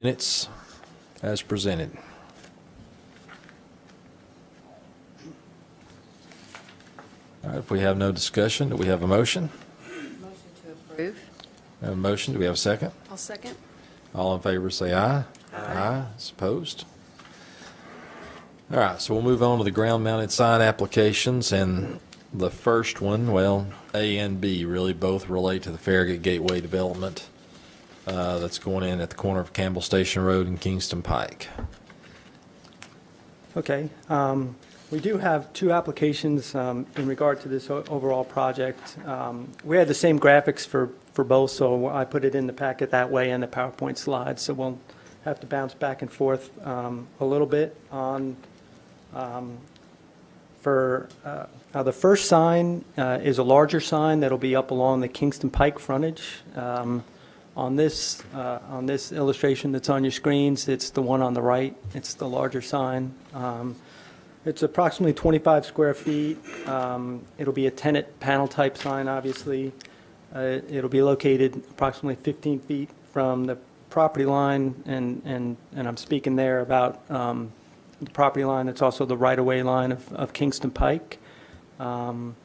Minutes as presented. All right, if we have no discussion, do we have a motion? Motion to approve. We have a motion. Do we have a second? I'll second. All in favor say aye. Aye. It's opposed. All right, so we'll move on to the ground-mounted sign applications, and the first one, well, A and B really both relate to the Farragut Gateway development that's going in at the corner of Campbell Station Road and Kingston Pike. Okay. We do have two applications in regard to this overall project. We had the same graphics for both, so I put it in the packet that way and the PowerPoint slides, so we'll have to bounce back and forth a little bit on the first sign is a larger sign that'll be up along the Kingston Pike frontage. On this illustration that's on your screens, it's the one on the right. It's the larger sign. It's approximately 25 square feet. It'll be a tenant panel type sign, obviously. It'll be located approximately 15 feet from the property line, and I'm speaking there about the property line. It's also the right-of-way line of Kingston Pike, and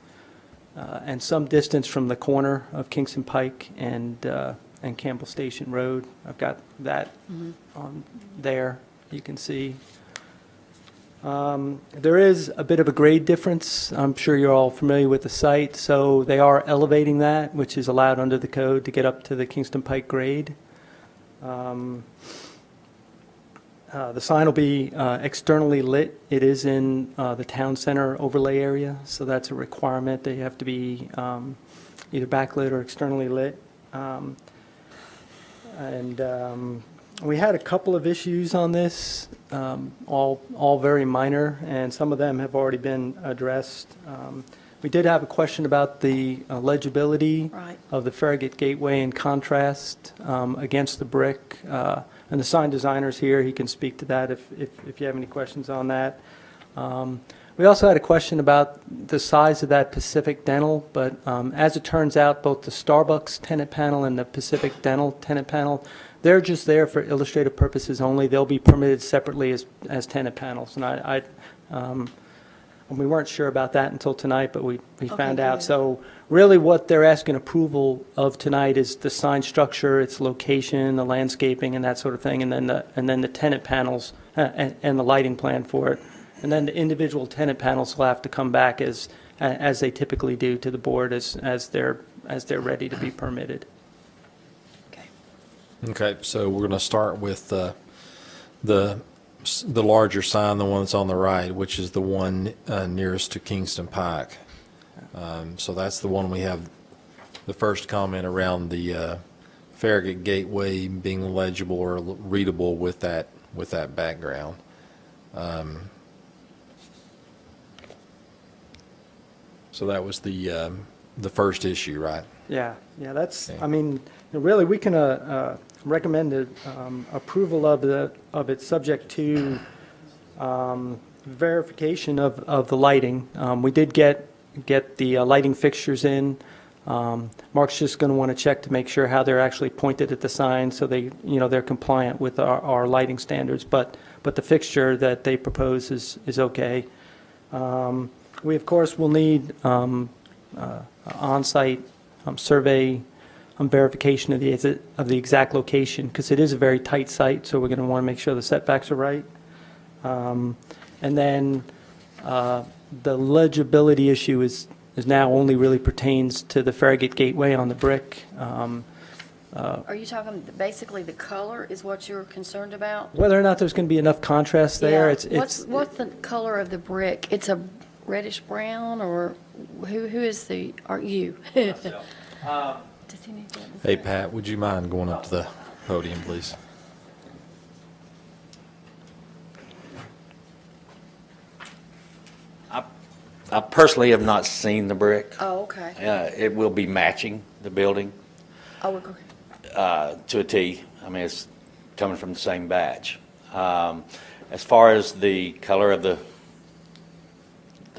some distance from the corner of Kingston Pike and Campbell Station Road. I've got that on there, you can see. There is a bit of a grade difference. I'm sure you're all familiar with the site, so they are elevating that, which is allowed under the code to get up to the Kingston Pike grade. The sign will be externally lit. It is in the town center overlay area, so that's a requirement. They have to be either backlit or externally lit. We had a couple of issues on this, all very minor, and some of them have already been addressed. We did have a question about the legibility of the Farragut Gateway in contrast against the brick. And the sign designer's here. He can speak to that if you have any questions on that. We also had a question about the size of that Pacific Dental, but as it turns out, both the Starbucks tenant panel and the Pacific Dental tenant panel, they're just there for illustrative purposes only. They'll be permitted separately as tenant panels. And we weren't sure about that until tonight, but we found out. Good. So really what they're asking approval of tonight is the sign structure, its location, the landscaping, and that sort of thing, and then the tenant panels and the lighting plan for it. And then the individual tenant panels will have to come back as they typically do to the board as they're ready to be permitted. Okay, so we're going to start with the larger sign, the one that's on the right, which is the one nearest to Kingston Pike. So that's the one we have the first comment around the Farragut Gateway being legible or readable with that background. So that was the first issue, right? Yeah, that's, Okay. I mean, really, we can recommend approval of it subject to verification of the lighting. We did get the lighting fixtures in. Mark's just going to want to check to make sure how they're actually pointed at the sign, so they're compliant with our lighting standards. But the fixture that they propose is okay. We of course will need on-site survey verification of the exact location, because it is a very tight site, so we're going to want to make sure the setbacks are right. And then the legibility issue is now only really pertains to the Farragut Gateway on the brick. Are you talking, basically the color is what you're concerned about? Whether or not there's going to be enough contrast there, Yeah. What's the color of the brick? It's a reddish brown, or who is are you? Does he need to- Hey, Pat, would you mind going up to the podium, please? I personally have not seen the brick. Oh, okay. It will be matching the building Oh, okay. to a T. I mean, it's coming from the same batch. As far as the color of the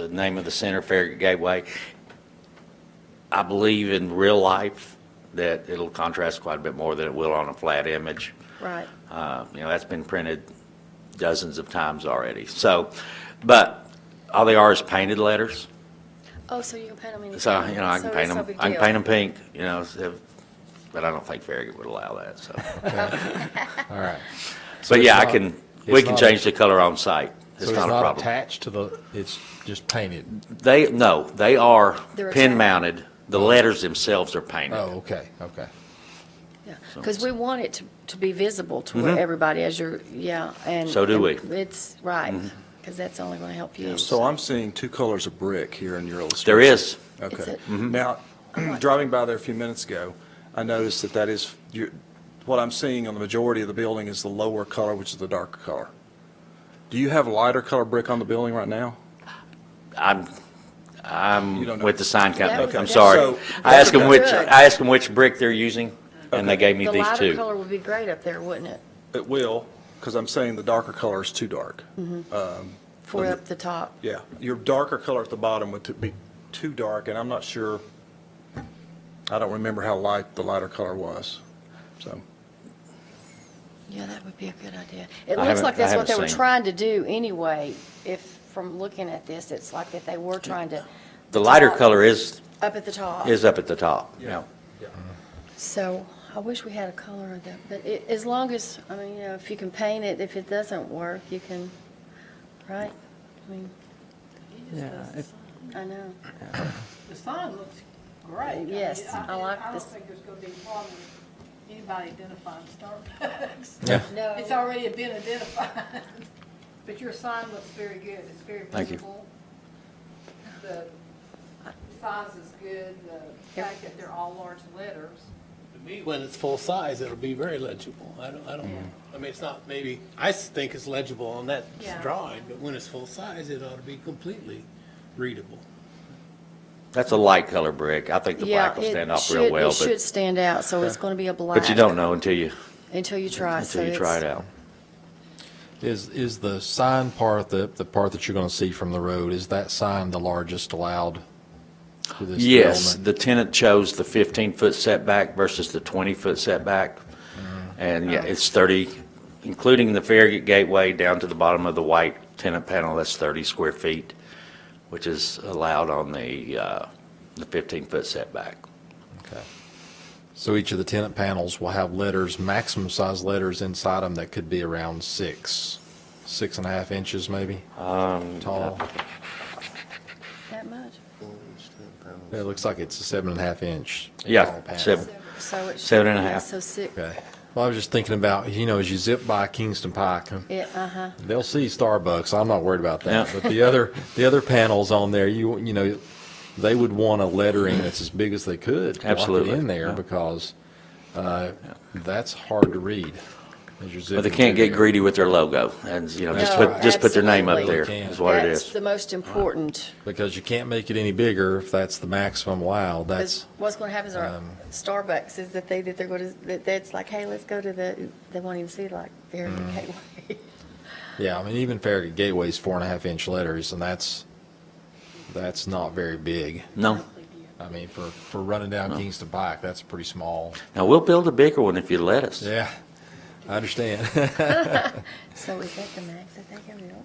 name of the center, Farragut Gateway, I believe in real life that it'll contrast quite a bit more than it will on a flat image. Right. That's been printed dozens of times already. So, but all they are is painted letters. Oh, so you can paint them any So, color. I can So paint it's no them, big I can deal. paint them pink, but I don't think Farragut would allow that, so. All right. So But it's yeah, not- we it's can not- change the color on site. So It's not a problem. attached to the, it's just painted. They are They're pin attached. mounted. The letters themselves are painted. Oh, okay, okay. Yeah, because we want it to be visible to where everybody as you're, yeah, and. So do and we. It's, right, because that's only going to help you. So I'm seeing two colors of brick here in your illustration. There is. Okay. It's Now, driving by there a few minutes ago, I noticed that is, what I'm seeing on the majority of the building is the lower color, which is the darker color. Do you have lighter color brick on the building right now? I'm You don't know. with the sign company. Okay. I'm sorry. So- I asked them Good. I asked them which brick they're using, and they Okay. gave me The these lighter two. color would be great up there, wouldn't it? It will, because I'm saying the darker color is too dark. For up the top. Yeah, your darker color at the bottom would be too dark, and I'm not sure, I don't remember how light the lighter color was, so. Yeah, that would be a good idea. It I looks haven't- like that's I what they haven't were seen. trying to do anyway. If, from looking at this, it's like that they were trying to. The lighter top- color is Up at the top. up at the top. Yeah. So I wish we had a color of that, but as long as, I mean, if you can paint it, if it doesn't work, you can, right? I mean, Yeah, if- I know. The sign looks great. mean, Yes, I like I this. don't think there's going to be a problem with anybody identifying Starbucks. Yeah. No. It's already been identified. But your sign looks very good. It's very Thank you. visible. The size is good. The fact that they're all large letters. To me, when it's full size, it'll be very legible. I mean, it's not maybe, I think it's legible on that Yeah. drawing, but when it's full size, it ought to be completely readable. That's a light color brick. I think the black will stand off real well, It should but stand out, so it's going to be a black. you don't know until you Until you try. so try it it's- out. Is the sign part, the part that you're going to see from the road, is that sign the largest allowed for this Yes, development? the tenant chose the 15-foot setback versus the 20-foot setback. And yeah, it's 30, including the Farragut gateway down to the bottom of the white tenant panel, that's 30 square feet, which is allowed on the 15-foot setback. Okay. So each of the tenant panels will have letters, maximum size letters inside them that could be around 6.5 inches maybe, tall. That much. It looks like it's a 7.5 inch. Yeah, tall panel. seven. So it should. 7.5. yeah, So six. Okay. Well, I was just thinking about, as you zip by Kingston Pike, Yeah, they'll see Starbucks. I'm not worried about that. Yeah. But the other panels on there, they would want a lettering that's as big as they could. block it Absolutely. in there Yeah. because that's hard to read as you're zipping. But they can't through get there. greedy with their logo and, just No, put their name up absolutely. there, Can't. is what it That's is. the most important. Because you can't make it any bigger if that's the maximum allowed. Because That's, what's going to happen is our Starbucks is that they're going to, that's like, hey, let's go to they won't even see like Farragut Gateway. yeah, I mean, even Farragut Gateway's 4.5 inch letters, and that's not very big. No. I mean, for running down Kingston Pike, that's pretty small. Now, we'll build a bigger one if you let us. Yeah, I understand. So is that the max that they can build?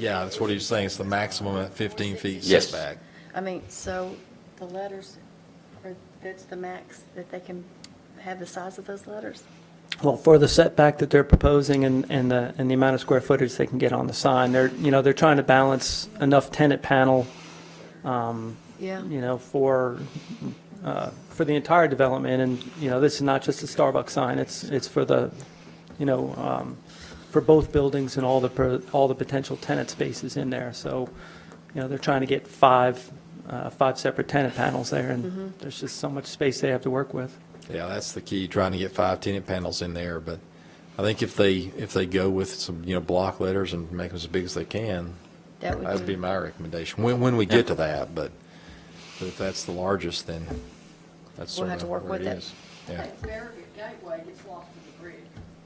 Yeah, that's what he was saying. It's the maximum at 15 feet Yes. setback. I mean, so the letters, that's the max that they can have the size of those letters? Well, for the setback that they're proposing and the amount of square footage they can get on the sign, they're trying to balance enough tenant panel, Yeah. for the entire development. And, this is not just a Starbucks sign, it's for the, for both buildings and all the potential tenant spaces in there. So, they're trying to get five separate tenant panels there, and there's just so much space they have to work with. Yeah, that's the key, trying to get 5 tenant panels in there. But I think if they go with some, block letters and make them as big as they can, That that'd be my recommendation. When we get to that, but if that's the largest, then that's We'll sort have to of work where with it it. is. I Yeah. think Farragut Gateway gets lost in the bridge.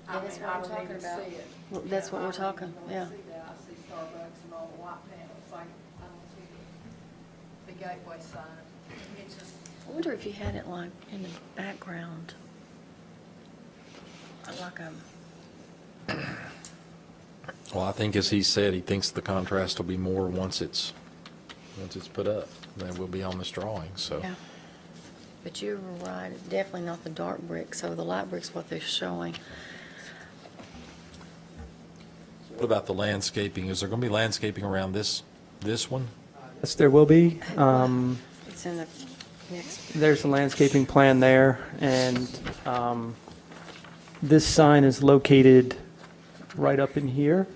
Yeah, that's what I we're don't talking even about. see it. Well, that's what I we're don't talking, even yeah. see that. I see Starbucks and all the white panels. I don't see the gateway sign. It's just, I wonder if you had it like in the background. like a, Well, I think as he said, he thinks the contrast will be more once it's put up than it will be on this drawing, so. yeah. But you were right, definitely not the dark brick, so the light brick's what they're showing. What about the landscaping? Is there going to be landscaping around this one? Yes, there will be. It's in the next, There's a landscaping plan there, and this sign is located right up in here.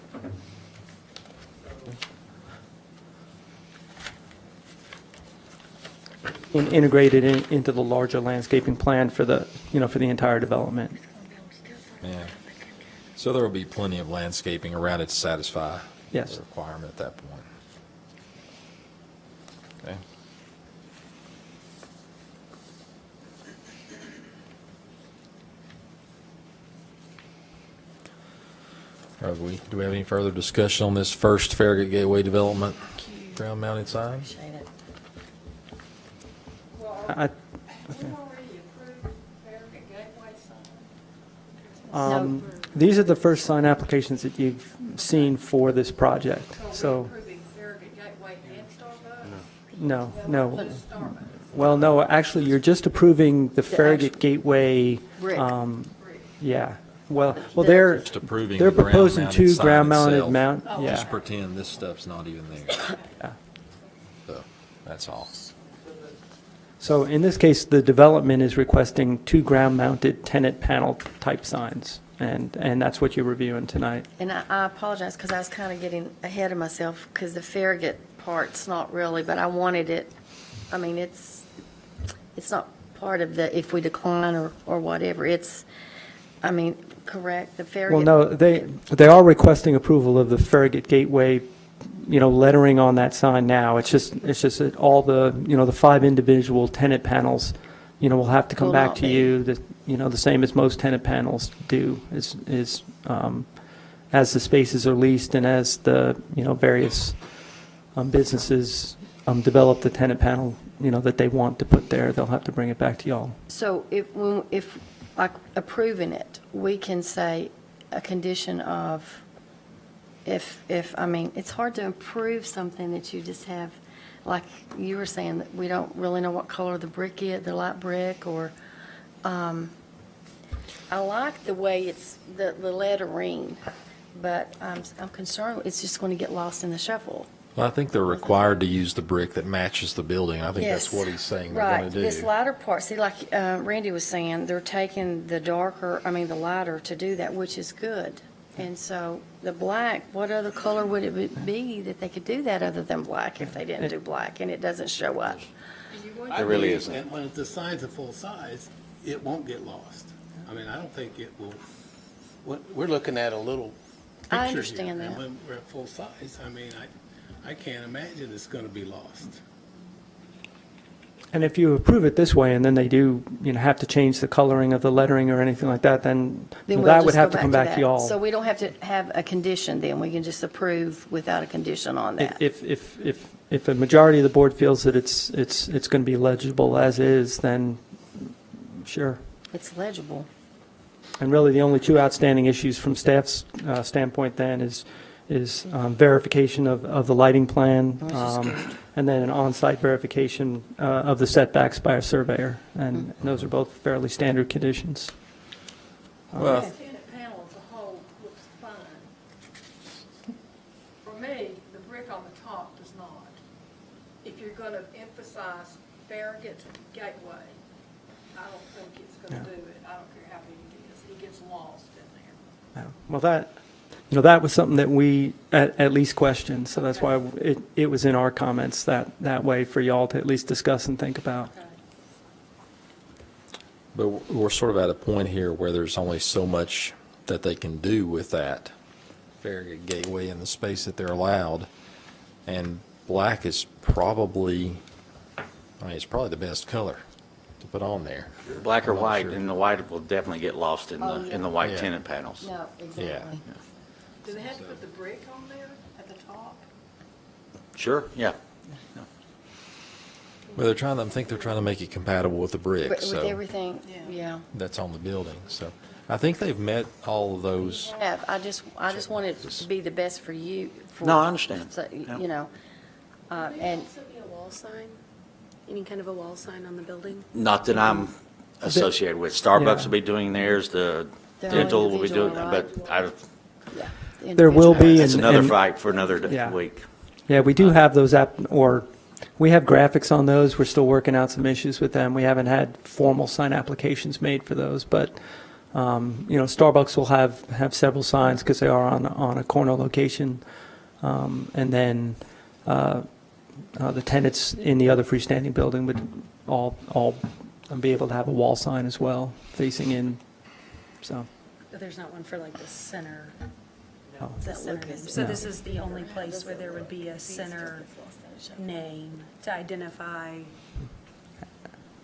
And integrated into the larger landscaping plan for the, for the entire development. Yeah. So there will be plenty of landscaping around it to satisfy Yes. the requirement at that point. Okay. Do we have any further discussion on this first Farragut Gateway development ground-mounted sign? appreciate it. I- We already approved Farragut Gateway sign. Um, These are the first sign applications that you've seen for this project, So so, we're approving Farragut Gateway and Starbucks? no. Just Starbucks. Well, no, actually, you're just approving the Farragut actual Gateway. brick. Brick. Yeah, well, they're, Just approving they're the proposing ground-mounted two sign ground-mounted itself. mount, Oh. yeah. Just pretend this stuff's not even there. Yeah. So, that's all. So in this case, the development is requesting two ground-mounted tenant panel type signs, and that's what you're reviewing tonight. And I apologize, because I was kind of getting ahead of myself, because the Farragut part's not really, but I wanted it, I mean, it's not part of the, if we decline or whatever, it's, I mean, correct, the Farragut. Well, no, they are requesting approval of the Farragut Gateway, lettering on that sign now. It's just that all the, the 5 individual tenant panels, will have to come Will back not to be. you, the same as most tenant panels do, as the spaces are leased and as the, various businesses develop the tenant panel, that they want to put there, they'll have to bring it back to y'all. So if, like, approving it, we can say a condition of, I mean, it's hard to improve something that you just have, like you were saying, that we don't really know what color the brick is, the light brick, or, I like the way it's, the lettering, but I'm concerned it's just going to get lost in the shuffle. Well, I think they're required to use the brick that matches the building. I think that's Yes. what he's saying they're going Right, to do. this lighter part, see, like Randy was saying, they're taking the the lighter to do that, which is good. And so the black, what other color would it be that they could do that other than black if they didn't do black and it doesn't show up? And you're going It to really be- isn't. And when the sign's a full size, it won't get lost. I mean, I don't think it will, we're looking at a little picture here. I understand And that. when we're at full size, I mean, I can't imagine it's going to be lost. And if you approve it this way, and then they do, have to change the coloring of the lettering or anything like that, then Then we'll that would just have go to come back back to that. y'all. So we don't have to have a condition then, we can just approve without a condition on that. If a majority of the board feels that it's going to be legible as is, then sure. It's legible. And really, the only two outstanding issues from staff's standpoint then is verification of the lighting plan, Which is good. and then an on-site verification of the setbacks by a surveyor. And those are both fairly standard conditions. Well, The tenant panel as a whole looks fine. For me, the brick on the top does not. If you're going to emphasize Farragut Gateway, I don't think it's going to do it. I don't care how big it is. It gets lost in there. Well, that was something that we at least questioned, so that's why it was in our comments that way for y'all to at least discuss and think about. Okay. but we're sort of at a point here where there's only so much that they can do with that Farragut Gateway in the space that they're allowed. And black is probably, it's probably the best color to put on there. Black or I'm not white, sure. and the white will definitely get lost in Oh, the white yeah. tenant panels. No, exactly. Do they have to put the brick on there at the top? Sure, yeah. Well, I think they're trying to make it compatible with the brick, But with so everything, yeah. that's on the building, so. I think they've met all of those. Yeah, I just want it to be the best for you. No, I understand. So, Yeah. you know, and Also be a wall sign, any kind of a wall sign on the building? Not that I'm associated with. Starbucks will be doing theirs, the They're dental will be doing, individual, but I, yeah. the There will individual. be, that's and- another and- fight for another Yeah. week. Yeah, we do have those we have graphics on those. We're still working out some issues with them. We haven't had formal sign applications made for those, but, Starbucks will have several signs because they are on a corner location. And then, the tenants in the other freestanding building would all be able to have a wall sign as well, facing in, so. But there's not one for like the center. Oh. the center name. Lucas. So No. this is the only place where there would be a center name to identify,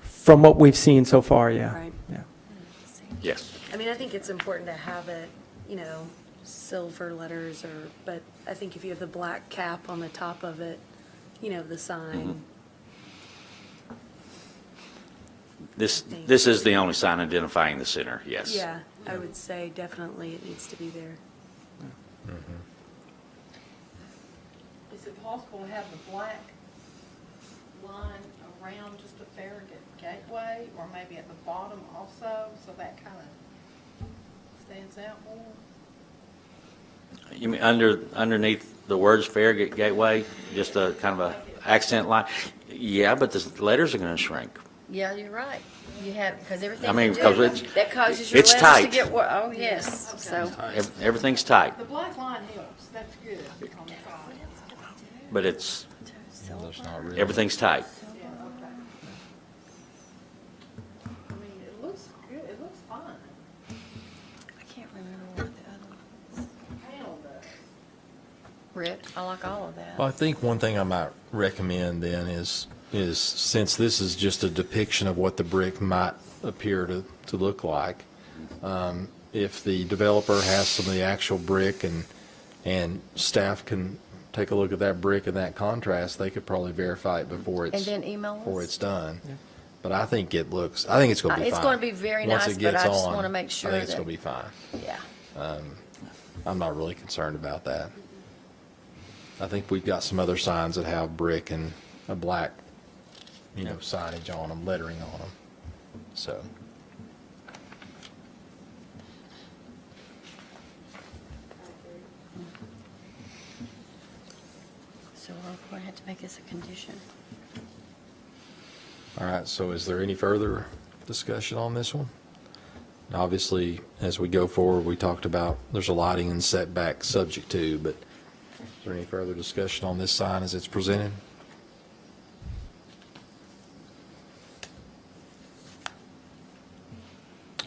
From what we've seen so far, yeah. right? Yeah. Yes. I mean, I think it's important to have it, silver letters but I think if you have the black cap on the top of it, the sign. This is the only sign identifying the center, yes. Yeah, I would say definitely it needs to be there. Is it possible to have the black line around just the Farragut gateway, or maybe at the bottom also, so that kind of stands out more? You mean underneath the words Farragut Gateway, just a kind of a accent line? Yeah, but the letters are going to shrink. Yeah, you're right. You have, because everything. I mean, you do, 'cause it's- that causes your it's letters to tight. get, oh, yes, so. Everything's tight, The black line helps, that's good on the side. but There's not really. everything's tight. Yeah, okay. I mean, it looks good, it looks fine. I can't remember what the other Panel does. Rick, I like all of that. Well, I think one thing I might recommend then is since this is just a depiction of what the brick might appear to look like, if the developer has some of the actual brick and staff can take a look at that brick and that contrast, they could probably verify it before it's. And then email us? Before it's done. But I think it's going to be fine. It's gonna be very Once nice, it but gets I just on, wanna make sure I think it's that- going to be fine. Yeah. I'm not really concerned about that. I think we've got some other signs that have brick and a black, signage on them, lettering on them. So, So we're going to have to make this a condition. all right, so is there any further discussion on this one? Obviously, as we go forward, we talked about there's a lighting and setback subject to, but is there any further discussion on this sign as it's presented?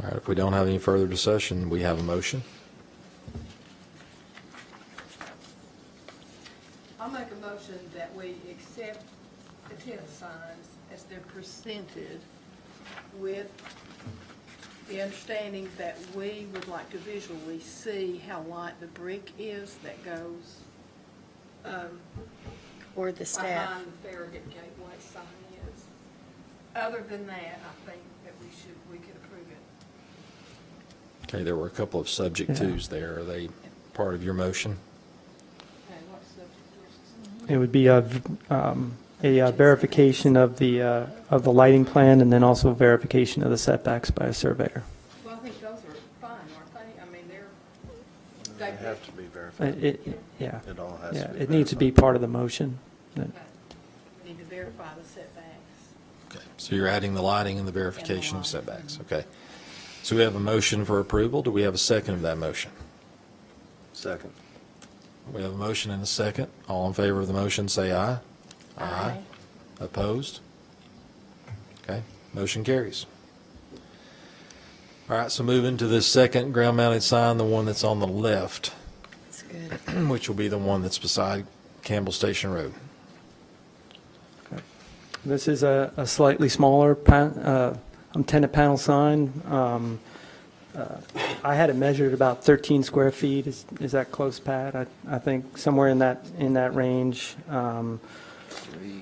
All right, if we don't have any further discussion, we have a motion. I'll make a motion that we accept the tenant signs as they're presented with the understanding that we would like to visually see how light the brick is that goes Or the staff. behind the Farragut Gateway sign is. Other than that, I think that we could approve it. Okay, there were a couple of subject Yeah. twos there. Are they part of your motion? Okay, what subject is It would be a verification of the lighting plan, and then also verification of the setbacks by a surveyor. Well, I think those are fine, aren't they? I mean, They have to be verified. Yeah, It all has yeah, to be it needs to be verified. part of the motion. okay. We need to verify the setbacks. Okay, so you're adding the lighting and the verification of setbacks, okay. So we have a motion for approval. Do we have a second of that motion? Second. We have a motion and a second. All in favor of the motion, say aye. Aye. Opposed? Okay, motion carries. All right, so moving to the second ground-mounted sign, the one that's on the left, That's good. which will be the one that's beside Campbell Station Road. This is a slightly smaller tenant panel sign. I had it measured about 13 square feet. Is that close, Pat? I think somewhere in that range.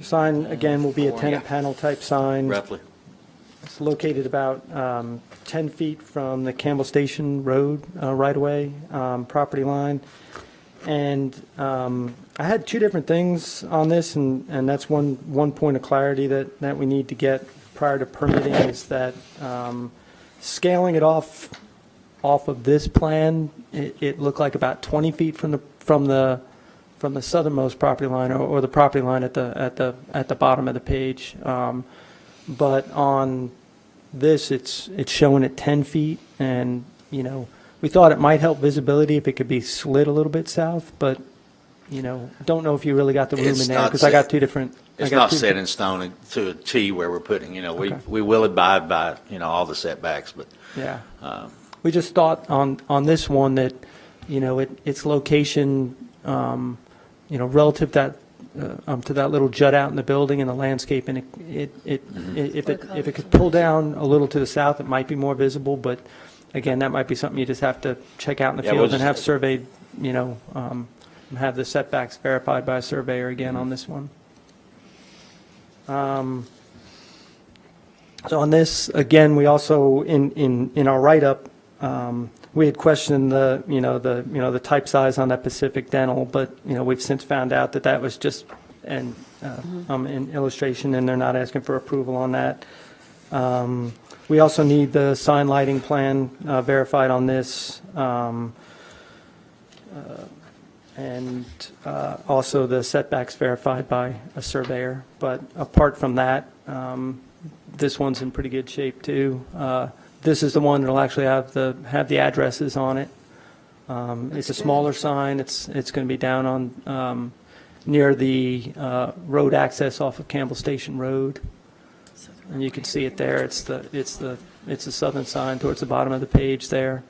Sign, again, will be a tenant panel type sign. Roughly. It's located about 10 feet from the Campbell Station Road right-of-way property line. And I had two different things on this, and that's one point of clarity that we need to get prior to permitting, is that scaling it off of this plan, it looked like about 20 feet from the southernmost property line, or the property line at the bottom of the page. But on this, it's showing at 10 feet, and, we thought it might help visibility if it could be slid a little bit south, but, don't know if you really got the room It's in there, not because I got set- two different. It's not set in stone to a T where we're putting, Okay. we will abide by, all the setbacks, but Yeah. We just thought on this one that, its location, relative to that little jut out in the building and the landscape, and if it could pull down a little to the south, it might be more visible, but again, that might be something you just have to check out in the Yeah, we'll field and just- have surveyed, and have the setbacks verified by a surveyor again on this one. So on this, again, we also, in our write-up, we had questioned the type size on that Pacific Dental, but, we've since found out that was just an illustration, and they're not asking for approval on that. We also need the sign lighting plan verified on this, and also the setbacks verified by a surveyor. But apart from that, this one's in pretty good shape too. This is the one that'll actually have the addresses on it. It's a smaller sign. It's going to be down on near the road access off of Campbell Station Road, and you can see it there. It's the southern sign towards the bottom of the page there.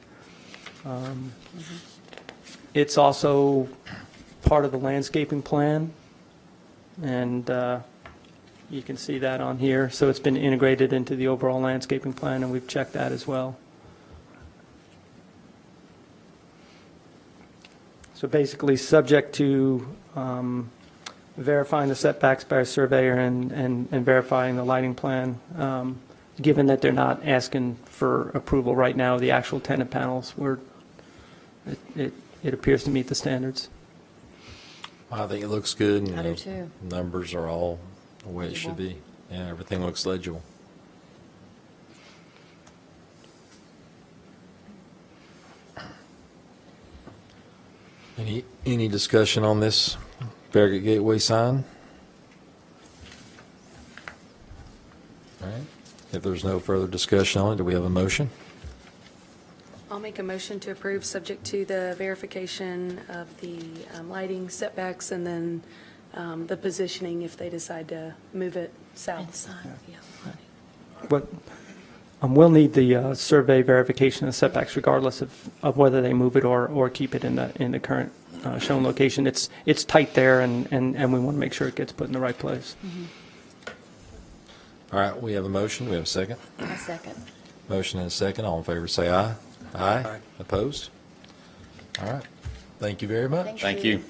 It's also part of the landscaping plan, and you can see that on here. So it's been integrated into the overall landscaping plan, and we've checked that as well. So basically, subject to verifying the setbacks by a surveyor and verifying the lighting plan, given that they're not asking for approval right now of the actual tenant panels, it appears to meet the standards. I think it looks good. And, I do too. Numbers are all the way it should be. Yeah, everything looks legible. Any discussion on this Farragut Gateway sign? All right. If there's no further discussion on it, do we have a motion? I'll make a motion to approve, subject to the verification of the lighting setbacks, and then the positioning if they decide to move it south. Inside, yeah. But we'll need the survey verification of setbacks regardless of whether they move it or keep it in the current shown location. It's tight there, and we want to make sure it gets put in the right place. All right, we have a motion. We have a second. A second. Motion and a second. All in favor say aye. Aye. Aye. Opposed? All right. Thank you very much. thank you.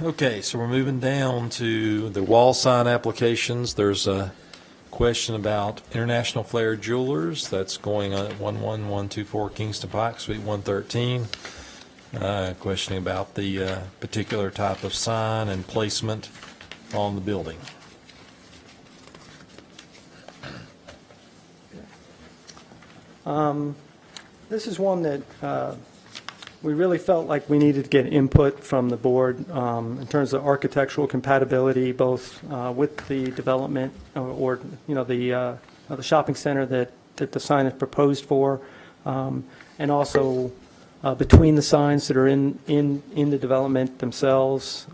Okay, so we're moving down to the wall sign applications. There's a question about International Flair Jewelers. That's going on at 11124 Kingston Pike, Suite 113. Questioning about the particular type of sign and placement on the building. This is one that we really felt like we needed to get input from the board in terms of architectural compatibility, both with the development or the shopping center that the sign is proposed for, and also between the signs that are in the development themselves.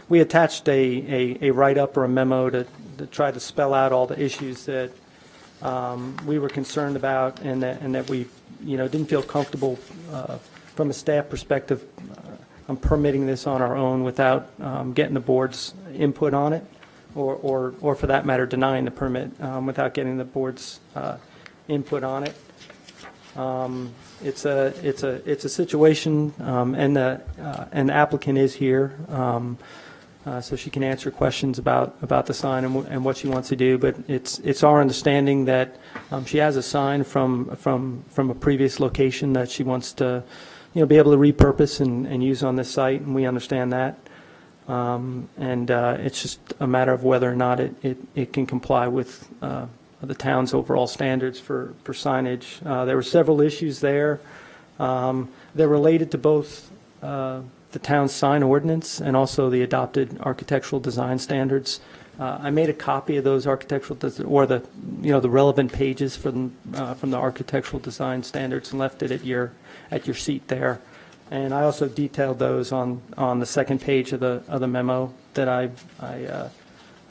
We attached a write-up or a memo to try to spell out all the issues that we were concerned about, and that we didn't feel comfortable from a staff perspective on permitting this on our own without getting the board's input on it, or for that matter, denying the permit without getting the board's input on it. It's a situation, and the applicant is here. so she can answer questions about the sign and what she wants to do. But it's our understanding that she has a sign from a previous location that she wants to, be able to repurpose and use on this site, and we understand that. And it's just a matter of whether or not it can comply with the town's overall standards for signage. There were several issues there. They're related to both the town's sign ordinance and also the adopted architectural design standards. I made a copy of those architectural, or the relevant pages from the architectural design standards, and left it at your seat there. And I also detailed those on the second page of the memo that I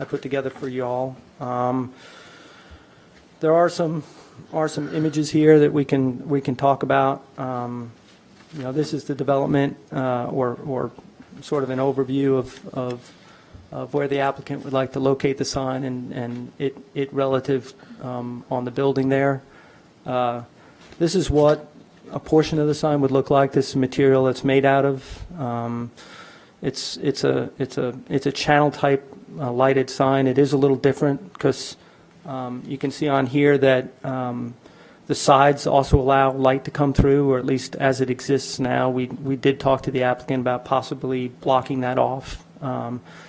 put together for you all. There are some images here that we can talk about. This is the development or sort of an overview of where the applicant would like to locate the sign and it relative on the building there. This is what a portion of the sign would look like. This is material it's made out of. It's a channel type lighted sign. It is a little different because you can see on here that the sides also allow light to come through, or at least as it exists now. We did talk to the applicant about possibly blocking that off.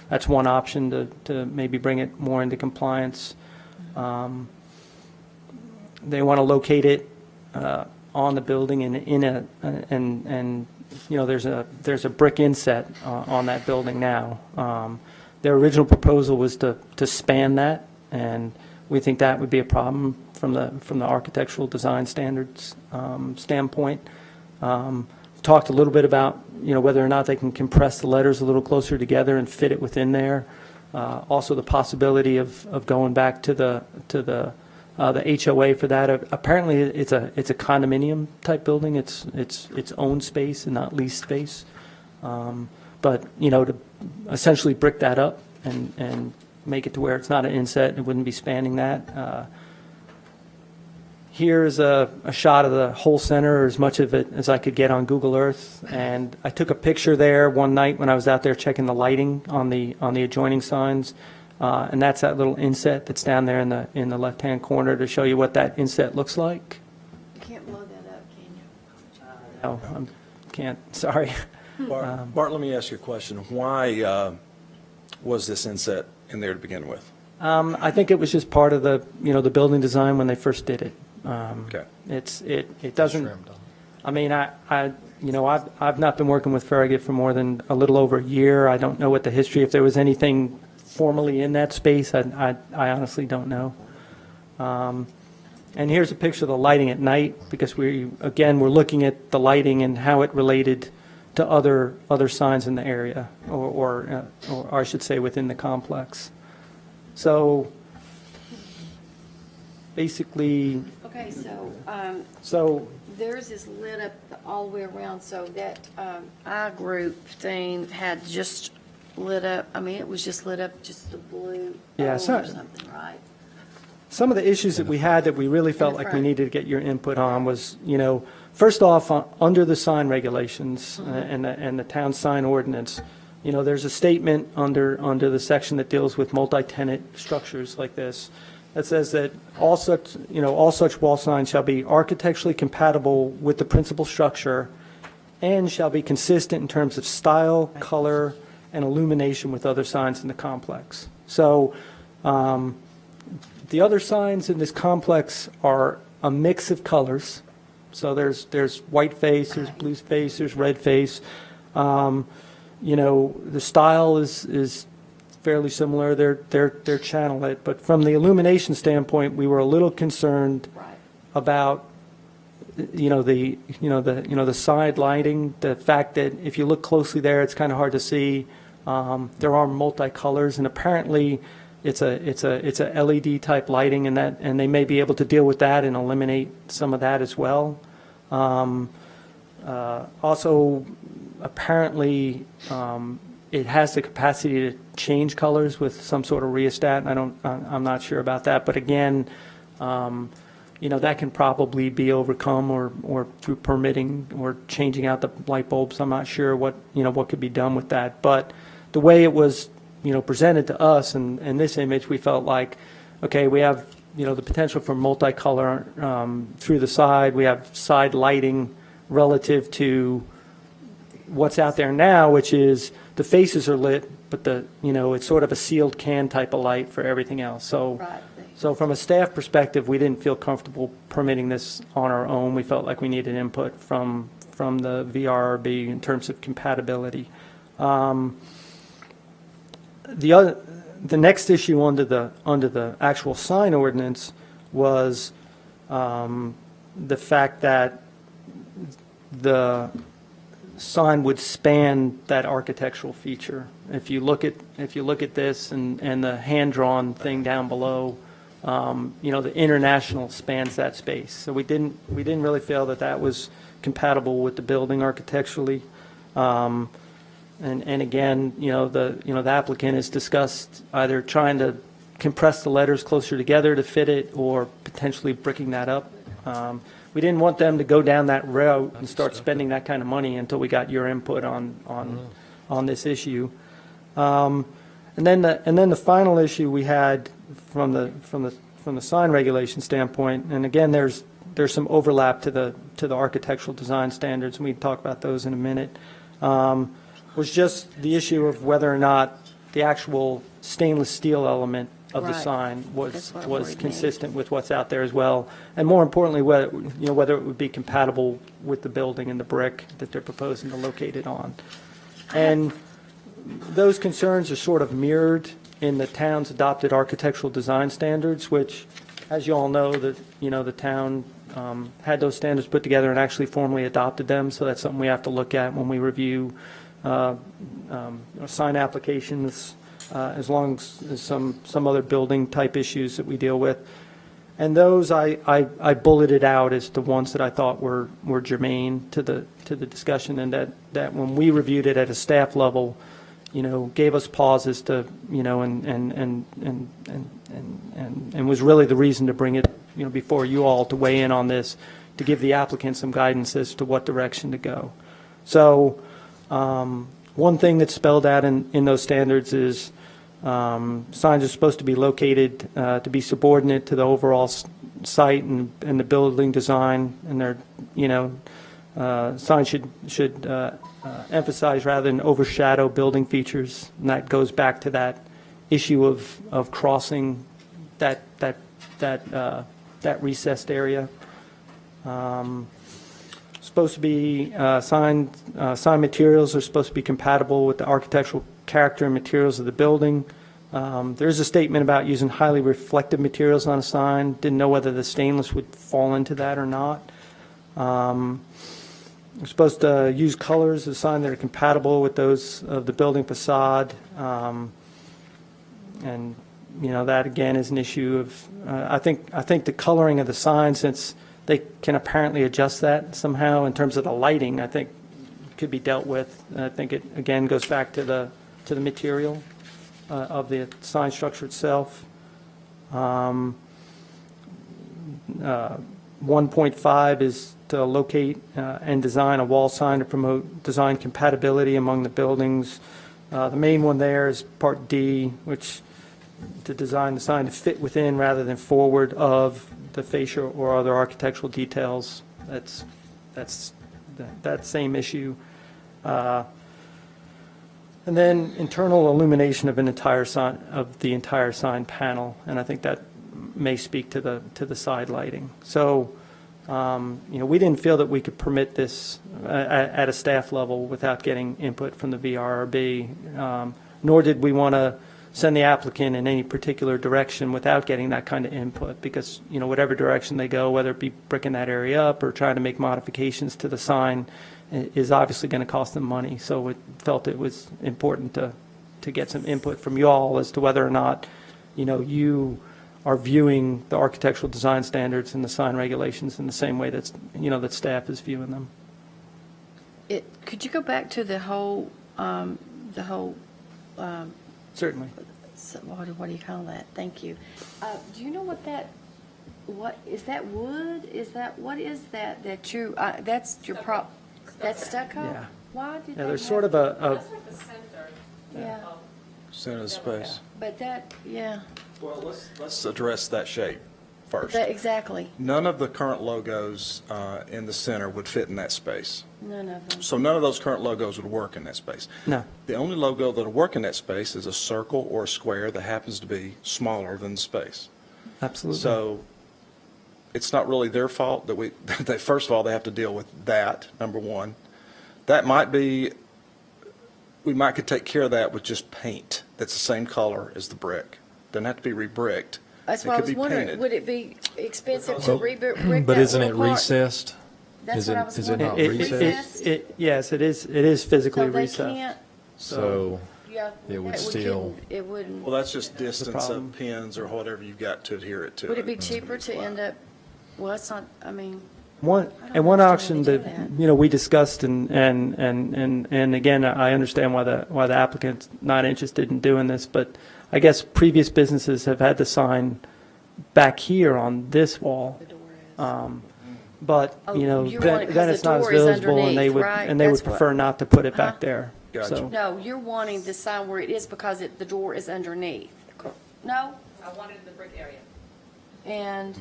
That's one option to maybe bring it more into compliance. They want to locate it on the building and there's a brick inset on that building now. Their original proposal was to span that, and we think that would be a problem from the architectural design standards standpoint. Talked a little bit about whether or not they can compress the letters a little closer together and fit it within there. Also, the possibility of going back to the HOA for that. Apparently, it's a condominium type building. It's its own space and not leased space. But to essentially brick that up and make it to where it's not an inset, it wouldn't be spanning that. Here's a shot of the whole center, or as much of it as I could get on Google Earth, and I took a picture there one night when I was out there checking the lighting on the adjoining signs, and that's that little inset that's down there in the left-hand corner to show you what that inset looks like. You can't blow that up, can you? No, I can't. Sorry. Bart, let me ask you a question. Why was this inset in there to begin with? I think it was just part of the the building design when they first did it. Okay. It doesn't. I mean, I've not been working with Farragut for more than a little over a year. I don't know what the history, if there was anything formally in that space. I honestly don't know. And here's a picture of the lighting at night, because we're looking at the lighting and how it related to other signs in the area, or I should say within the complex. So basically. Okay, So theirs is lit up all the way around, so that I group thing had just lit up, it was just lit up just the blue Yeah, or so- something, right? some of the issues that we had that we really felt the like we front. needed to get your input on was, first off, under the sign regulations and the town sign ordinance, there's a statement under the section that deals with multi-tenant structures like this that says that all such wall signs shall be architecturally compatible with the principal structure and shall be consistent in terms of style, color, and illumination with other signs in the complex. So the other signs in this complex are a mix of colors. So there's white face, there's blue face, there's red face. The style is fairly similar. They're channel lit, but from the illumination standpoint, we were a little concerned Right. about the side lighting, the fact that if you look closely there, it's kind of hard to see. There are multicolors, and apparently it's a LED type lighting, and they may be able to deal with that and eliminate some of that as well. Also, apparently, it has the capacity to change colors with some sort of rheostat. I'm not sure about that, but again, that can probably be overcome or through permitting or changing out the light bulbs. I'm not sure what could be done with that, but the way it was presented to us in this image, we felt like, okay, we have, the potential for multicolor through the side. We have side lighting relative to what's out there now, which is the faces are lit, but it's sort of a sealed can type of light for everything else. Right. So from a staff perspective, we didn't feel comfortable permitting this on our own. We felt like we needed input from the VRRB in terms of compatibility. The next issue under the actual sign ordinance was the fact that the sign would span that architectural feature. If you look at this and the hand-drawn thing down below, the international spans that space. So we didn't really feel that was compatible with the building architecturally. And again, the applicant has discussed either trying to compress the letters closer together to fit it or potentially bricking that up. We didn't want them to go down that route and start spending that kind of money until we got your input on this issue. And then the final issue we had from the sign regulation standpoint, and again, there's some overlap to the architectural design standards, and we can talk about those in a minute. Was just the issue of whether or not the actual stainless steel element of the Right. sign That's what was worried me. consistent with what's out there as well, and more importantly, whether it would be compatible with the building and the brick that they're proposing to locate it on. And those concerns are sort of mirrored in the town's adopted architectural design standards, which, as you all know, the town had those standards put together and actually formally adopted them. So that's something we have to look at when we review sign applications, as long as some other building type issues that we deal with. And those I bulleted out as the ones that I thought were germane to the discussion, and that when we reviewed it at a staff level, gave us pauses to, and was really the reason to bring it, before you all to weigh in on this, to give the applicant some guidance as to what direction to go. So one thing that's spelled out in those standards is signs are supposed to be located to be subordinate to the overall site and the building design, and they're, signs should emphasize rather than overshadow building features, and that goes back to that issue of crossing that recessed area. Supposed to be sign materials are supposed to be compatible with the architectural character and materials of the building. There's a statement about using highly reflective materials on a sign. Didn't know whether the stainless would fall into that or not. We're supposed to use colors of the sign that are compatible with those of the building facade. And that again is an issue of I think the coloring of the sign, since they can apparently adjust that somehow in terms of the lighting, I think could be dealt with. I think it again goes back to the material of the sign structure itself. 1.5 is to locate and design a wall sign to promote design compatibility among the buildings. The main one there is Part D, which to design the sign to fit within rather than forward of the fascia or other architectural details. That's that same issue. And then internal illumination of the entire sign panel, and I think that may speak to the side lighting. So, we didn't feel that we could permit this at a staff level without getting input from the VRRB, nor did we want to send the applicant in any particular direction without getting that kind of input, because, whatever direction they go, whether it be bricking that area up or trying to make modifications to the sign, is obviously going to cost them money. So we felt it was important to get some input from you all as to whether or not, you are viewing the architectural design standards and the sign regulations in the same way that's, that staff is viewing them. Could you go back to the whole, Certainly. what do you call that? Thank you. Do you know what is that wood? What is that that's your prop? That's stucco? Yeah. Why did Yeah, they there's have- sort of a That's like the center Yeah. of 50% of the space. But that, yeah, Well, let's address that shape first. exactly, None of the current logos in the center would fit in that space. none of them. So none of those current logos would work in that space. No. The only logo that'll work in that space is a circle or a square that happens to be smaller than the space. Absolutely. So it's not really their fault that that first of all, they have to deal with that, number one. That might be, we might could take care of that with just paint that's the same color as the brick. Doesn't have to be re-bricked. That's It why I could was be wondering, painted. would it be expensive to Well, re-brick But that isn't it little part? recessed? That's Is what it- I was is it wondering. not recessed? Yes, it is physically So they recessed. can't, So yeah. It would that still- couldn't- It wouldn't. Well, that's just distance problem. of pins or whatever you've got to adhere it to. Would it be cheaper to end up, well, it's not, I mean, One, I don't and one understand option why they that, do that. we discussed, and again, I understand why the applicant's not interested in doing this, but I guess previous businesses have had the sign back here on this wall. The door is. But, Oh, you know, you want it 'cause then the it's not as door is visible, and they underneath, would, right? and they would That's what- prefer not to put it Uh-huh. back there. Gotcha. So, no, you're wanting the sign where it is because the door is underneath. No? I wanted the brick area. And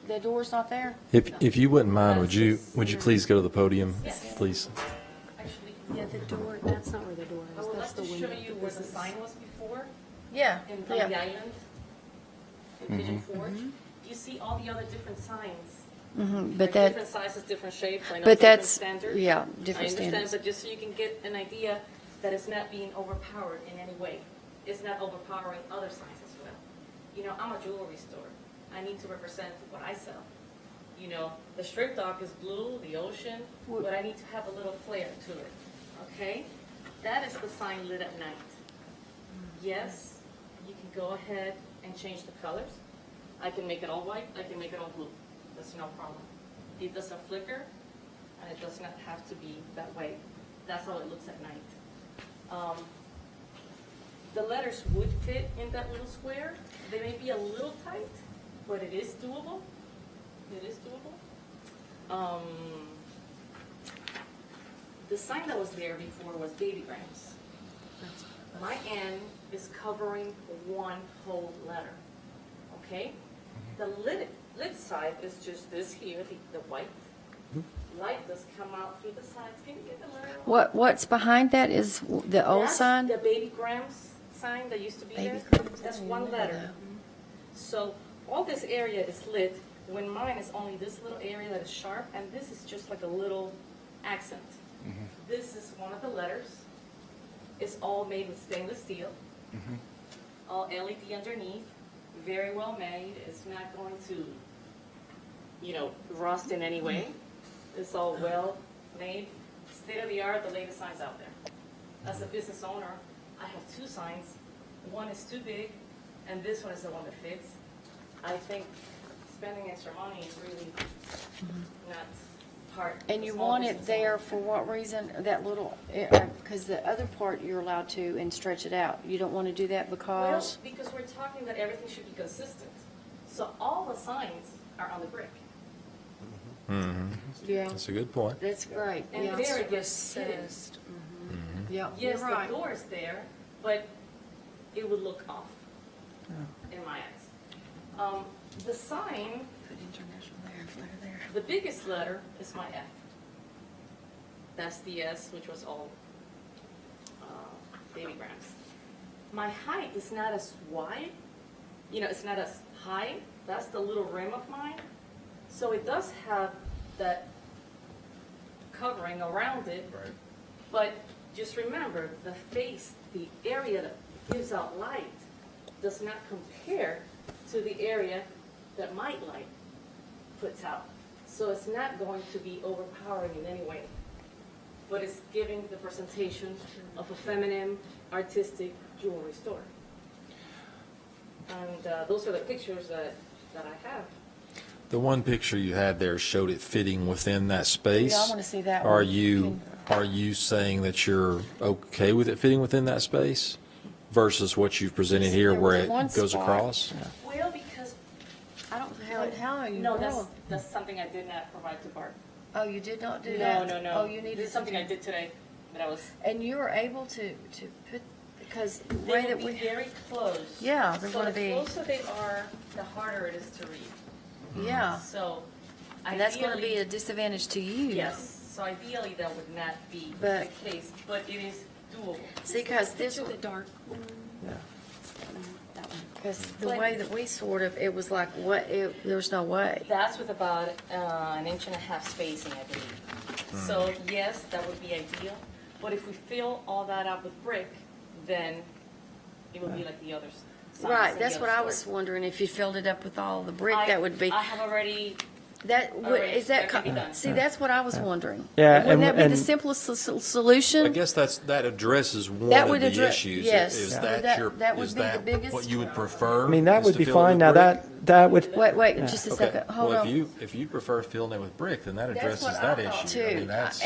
the door's not there? if you wouldn't mind, would you please go to the podium, please? Actually, Yeah, the door, that's not where the door I is, would that's like the to window. show you where the sign was before, Yeah, in on the yeah. island, in Pigeon Forge. You see all the other different signs. Mhm, Like But that, different sizes, different shapes, I know but different that's, standards. yeah, I different understand, standards. but just so you can get an idea that it's not being overpowered in any way. It's not overpowering other signs as well. You know, I'm a jewelry store. I need to represent what I sell. You know, the strip dock is blue, the ocean, but I need to have a little flair to it, okay? That is the sign lit at night. Yes, you can go ahead and change the colors. I can make it all white, I can make it all blue. That's no problem. It doesn't flicker, and it does not have to be that way. That's how it looks at night. The letters would fit in that little square. They may be a little tight, but it is doable. It is doable. The sign that was there before was baby grams. My N is covering one whole letter, okay? The lit side is just this here, the white. Light does come out through the sides. Can you get the letter? What's behind that is the old That's sign? the baby grams sign that used to be Baby there. Grams, I That's don't one remember letter. that. So all this area is lit, when mine is only this little area that is sharp, and this is just like a little accent. This is one of the letters. It's all made with stainless steel. All LED underneath, very well made. It's not going to, you know, rust in any way. It's all well made, state of the art, the latest signs out there. As a business owner, I have two signs. One is too big, and this one is the one that fits. I think spending extra money is really not part. of And the you small want it business there owner. for what reason? That little, because the other part you're allowed to and stretch it out. You don't want to do that Well, because? because we're talking that everything should be consistent. So all the signs are on the brick. Yeah, That's a good point. that's great. And Yeah. there it gets hidden. Recessed. Yeah, Yes, you're the right. door is there, but it would look off in my eyes. The sign, Put international there, flare there. the biggest letter is my F. That's the S, which was all baby grams. My height is not as wide, you know, it's not as high. That's the little rim of mine. So it does have that covering around it. Right. But just remember, the face, the area that gives out light does not compare to the area that my light puts out. So it's not going to be overpowering in any way, but it's giving the presentation of a feminine, artistic jewelry store. And those are the pictures that I have. The one picture you had there showed it fitting within that space. Yeah, I wanna see that Are one. you saying that you're okay with it fitting within that space versus what you've presented here There where was one it goes spot. across? Well, because, I don't, how are you? no, girl? that's something I did not provide to Bart. Oh, you did not do No, that? no, no. Oh, you needed This is something I to- did today, that I was, And you were able to put because the They way will that be we, very close. Yeah, they're So gonna the be- closer they are, the harder it is to read. yeah, So and that's gonna be ideally- a disadvantage to you. Yes, so ideally that would not be But- the case, but it is doable. See, because this, To the dark one. because the way that we sort of, it was like, what, there's no way. That's with about an inch and a half spacing, I believe. So yes, that would be ideal, but if we fill all that up with brick, then it would be like the others. Right, that's what I was wondering, if you filled it up with all the brick, that would be, I have already, that, already, is that, that can be done. see, that's what I was wondering. Yeah, Wouldn't that be the and- simplest solution? I guess that addresses one That of would the address- issues. yes. Is Yeah. that That would is be the that biggest- what you would prefer? I mean, that is would to be fill it fine. with Now, brick? that would, Wait, just a Okay. second, hold Well, on. if you prefer filling it with brick, then that That's addresses what that I thought issue. I mean, too. that's,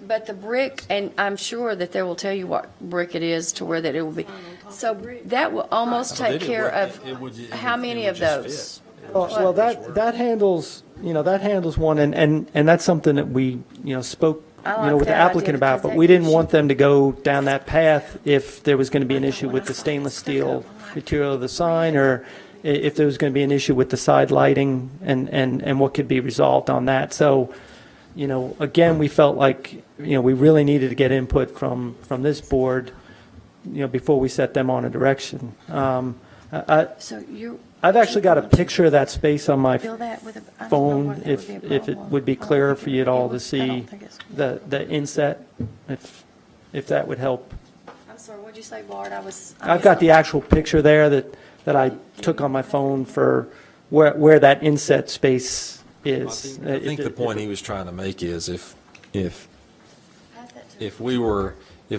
But the brick, and I'm sure that they will tell you what brick it is to where that it will be. So that will almost Well, take then care it of, would- it how would- many it would of just those? fit. well, that handles, that handles one, and that's something that we, spoke, I like with the that idea applicant about, because but that we didn't gives want you- them to go down that path if there was going to be an issue with the stainless steel material of the sign, or if there was going to be an issue with the side lighting and what could be resolved on that. So, again, we felt like, we really needed to get input from this board, before we set them on a direction. So you. I've actually got a picture of that space on my Fill that with a. I don't know phone, whether that would be a if it problem. would be I don't clearer think for it- you at it all would- to I don't see think it's- the inset, if that would help. I'm sorry, what'd you say, Bart? I was. I've got the actual picture there that I took on my phone for where that inset space is. I think the point he was trying to make is if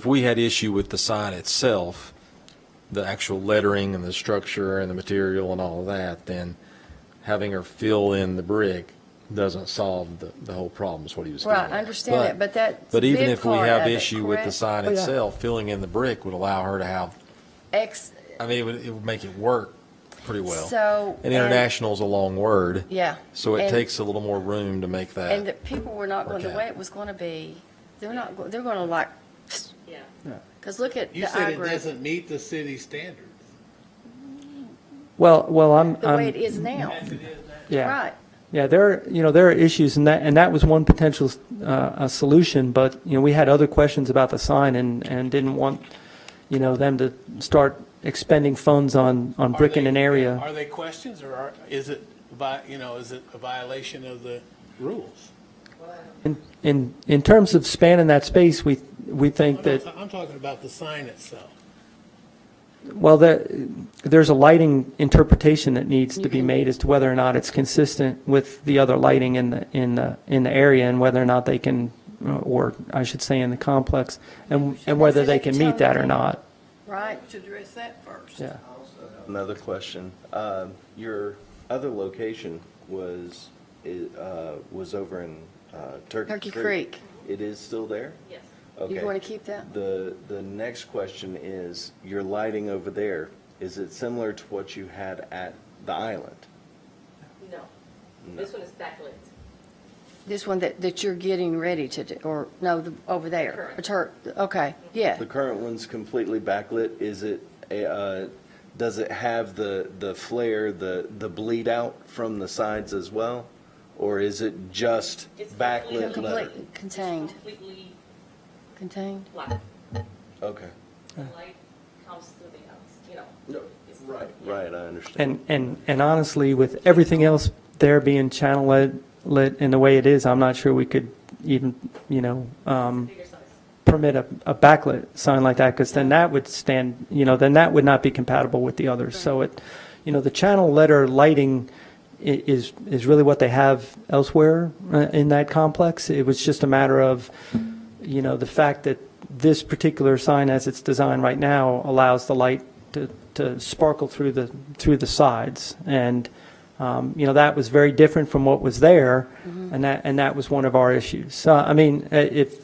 we had issue with the sign itself, the actual lettering and the structure and the material and all of that, then having her fill in the brick doesn't solve the whole problem, is what he was getting Right, at. I understand that, but that's But a even big if we part have of it, issue with the correct? sign Oh, yeah. itself, filling in the brick would allow her to have, Ex, I mean, it would make it work pretty well. So, And and- international is a long word. yeah. So it And- takes a little more room to make that. And the people were not going, the Okay. way it was going to be, they're going to like, yeah. because look at You the said it I-group, doesn't meet the city standards. Well, the way it is now. yeah. Right. Yeah, there are issues, and that was one potential solution, but, we had other questions about the sign and didn't want, them to start expending funds on bricking an area. Are they questions, or is it, is it a violation of the rules? In terms of spanning that space, we think that, I'm talking about the sign itself. well, there's a lighting interpretation that needs to be made as to whether or not it's consistent with the other lighting in the area, and whether or not they can, or I should say in the complex, and whether they can meet that or not. Right. To address that first. Yeah. Another question. Your other location was over in Turkey Creek. It is still there? Yes. Okay. You want to keep that? The next question is, your lighting over there, is it similar to what you had at the island? No. This one is backlit. This one that you're getting ready to do, or, no, over there? Okay, yeah. The current one's completely backlit. Is it, does it have the flare, the bleed out from the sides as well? Or is it just It's backlit letter? Contained, Completely contained. black. Okay. The light comes through the, No, it's Right, yeah. right, I understand. And honestly, with everything else there being channel lit in the way it is, I'm not sure we could even, Bigger size. permit a backlit sign like that, because then that would stand, then that would not be compatible with the others. So the channel letter lighting is really what they have elsewhere in that complex. It was just a matter of, the fact that this particular sign, as it's designed right now, allows the light to sparkle through the sides. And, that was very different from what was there, and that was one of our issues. So, I mean, if,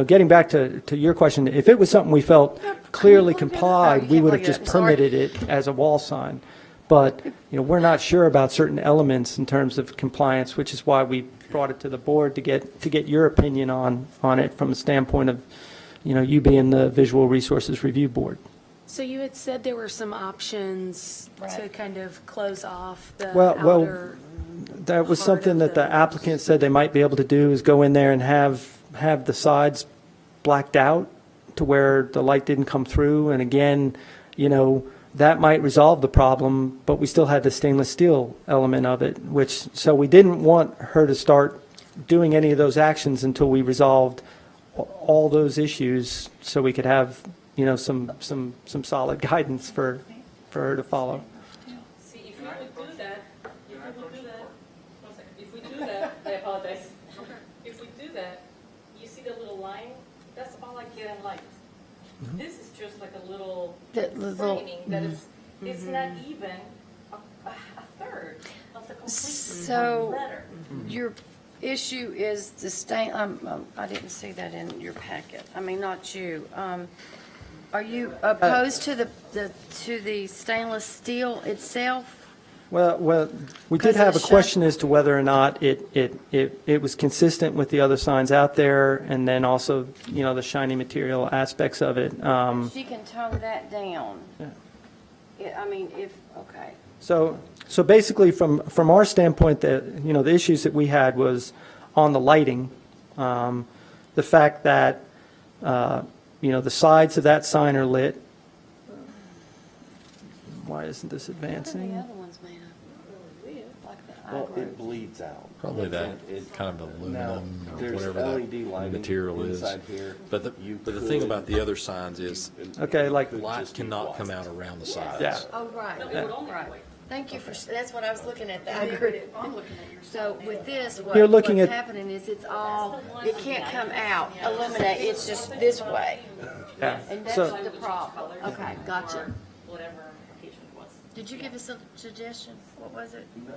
getting back to your question, if it was something we felt clearly complied, we would have just permitted it as a wall sign. But, we're not sure about certain elements in terms of compliance, which is why we brought it to the board to get your opinion on it from a standpoint of, you being the Visual Resources Review Board. So you had said there were some options to Right. kind of close off the Well, outer. that was part something of that the applicant said they might be able to do, is go in there and have the sides blacked out to where the light didn't come through. And again, that might resolve the problem, but we still had the stainless steel element of it, so we didn't want her to start doing any of those actions until we resolved all those issues, so we could have, some solid guidance for her to follow. See, if we would do that, one second, if we do that, I apologize. If we do that, you see the little line, that's all I get in light. This is just like a little The little- framing that is, it's not even a third of the complete So letter. your issue is the I didn't see that in your packet. I mean, not you. Are you opposed to the stainless steel itself? Well, we 'Cause did of have the a question as to whether or not it was consistent with the other signs out there, and then also, the shiny material aspects of it. She can tone that down. I mean, okay. So basically, from our standpoint, the issues that we had was on the lighting, the fact that, the sides of that sign are lit. Why isn't this advancing? The other one's made of, like the Well, eyebrows. it bleeds out. Probably that It- kind of Now, aluminum or there's whatever LED that lighting material is. inside here. But the You thing could- about the other signs is Okay, like, light just be cannot white. come out around the sides. yeah. Oh, right. No, it would only Right. be white. Thank you that's what I was looking at. I agree. I'm looking at your. So with this, You're looking what's at- happening is it can't come out, illuminate, it's just this way. Yeah. And that's So, the problem. Okay, gotcha. Whatever occasion it was. Did you give us a suggestion? What was it? No,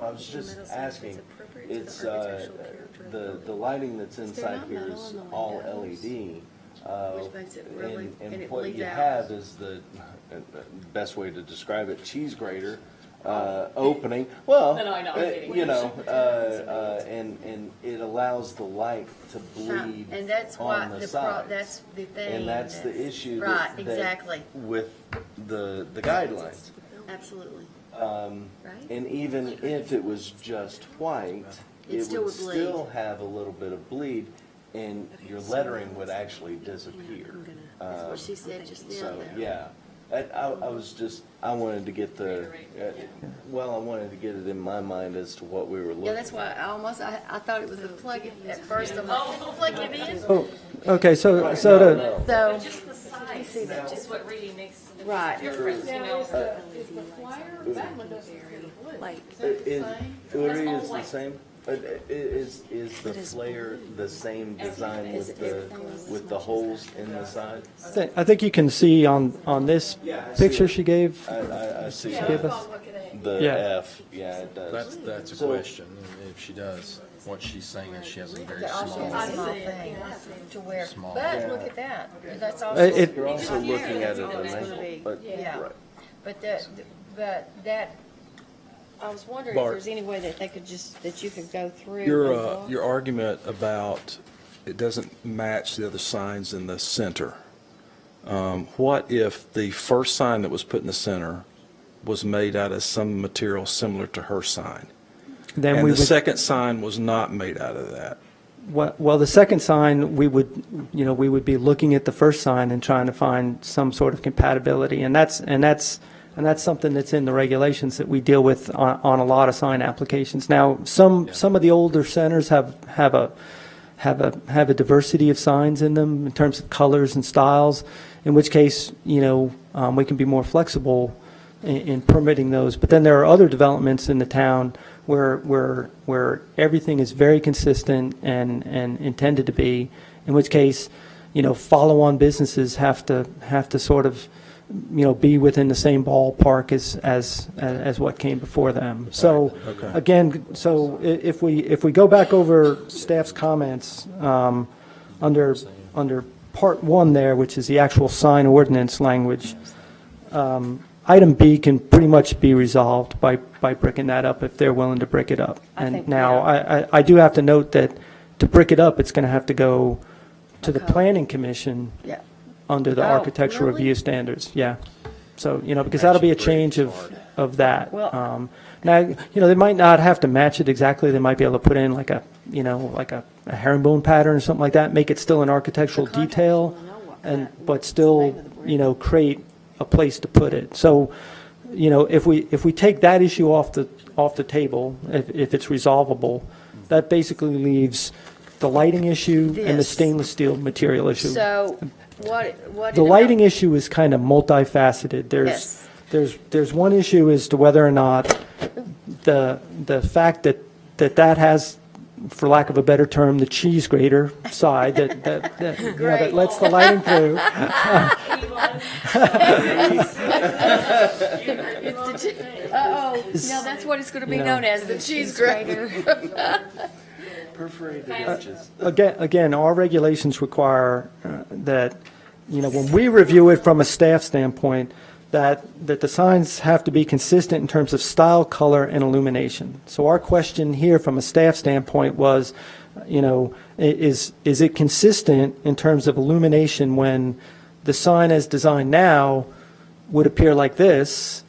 I was just asking, it's, the lighting that's inside not here metal is in the all windows? LED. Which makes it really- and And it what bleeds you out. have is the best way to describe it, cheese grater, opening. Well, No, I know, I'm kidding. and it allows the light to bleed And that's why on the the sides. that's the thing. And that's the issue. Right, that- exactly. With the guidelines. Absolutely. Right? And even if it was just white, It it still would would bleed. still have a little bit of bleed, and your lettering would actually disappear. That's what she said just then. So, yeah, I wanted to get I wanted to get it in my mind as to what we were looking Yeah, that's why I thought it was a plug-in at first. I'm like, plug it in. oh, okay, so to, So, Just the size, see that. just what really makes the Right. difference, you Now, is know? the flyer, that one doesn't appear blue. Like, It really all is the white. same. Is the flare the same design with the holes in the side? I think you can see on this Yeah, I see picture it. she gave, I see she Yeah, gave I'm us. looking at the Yeah. F, yeah, it does. That's a So- question, if she does. What she's saying is she has a very that also small. has a small thing to where, Small. but look at that. That's also. It- You're also looking at it It's on gonna angle, be- but, yeah. right. But that, I was wondering if Bart. there's any way that they could that you could go through. Your, and look. your argument about it doesn't match the other signs in the center. What if the first sign that was put in the center was made out of some material similar to her sign? Then And we the would, second sign was not made out of that? well, the second sign, we would be looking at the first sign and trying to find some sort of compatibility. And that's something that's in the regulations that we deal with on a lot of sign applications. Now, some of the older centers have a diversity of signs in them in terms of colors and styles, in which case, we can be more flexible in permitting those. But then there are other developments in the town where everything is very consistent and intended to be, in which case, follow-on businesses have to sort of, be within the same ballpark as what came before them. So, Okay. again, if we go back over staff's comments, under part one there, which is the actual sign ordinance language, item B can pretty much be resolved by bricking that up if they're willing to brick it up. I And think, now, yeah. I do have to note that to brick it up, it's going to have to go to the Okay. planning commission Yeah, under the Oh, architectural really? review standards, yeah. So, because that'll be a change of that. Well- Now, they might not have to match it exactly, they might be able to put in like a herringbone pattern or something like that, make it still an architectural The contractor detail, will know what and, that- but what's the still, name of the brick. create a place to put it. So, if we take that issue off the table, if it's resolvable, that basically leaves the lighting issue and the This. stainless steel material issue. So what The did lighting I- issue is kind of multifaceted. Yes. There's one issue as to whether or not the fact that has, for lack of a better term, the cheese grater side that lets the lighting through. Uh-oh, no, that's what it's going to be known as, the cheese grater. Perforated edges. Again, our regulations require that, when we review it from a staff standpoint, that the signs have to be consistent in terms of style, color, and illumination. So our question here from a staff standpoint was, is it consistent in terms of illumination when the sign as designed now would appear like this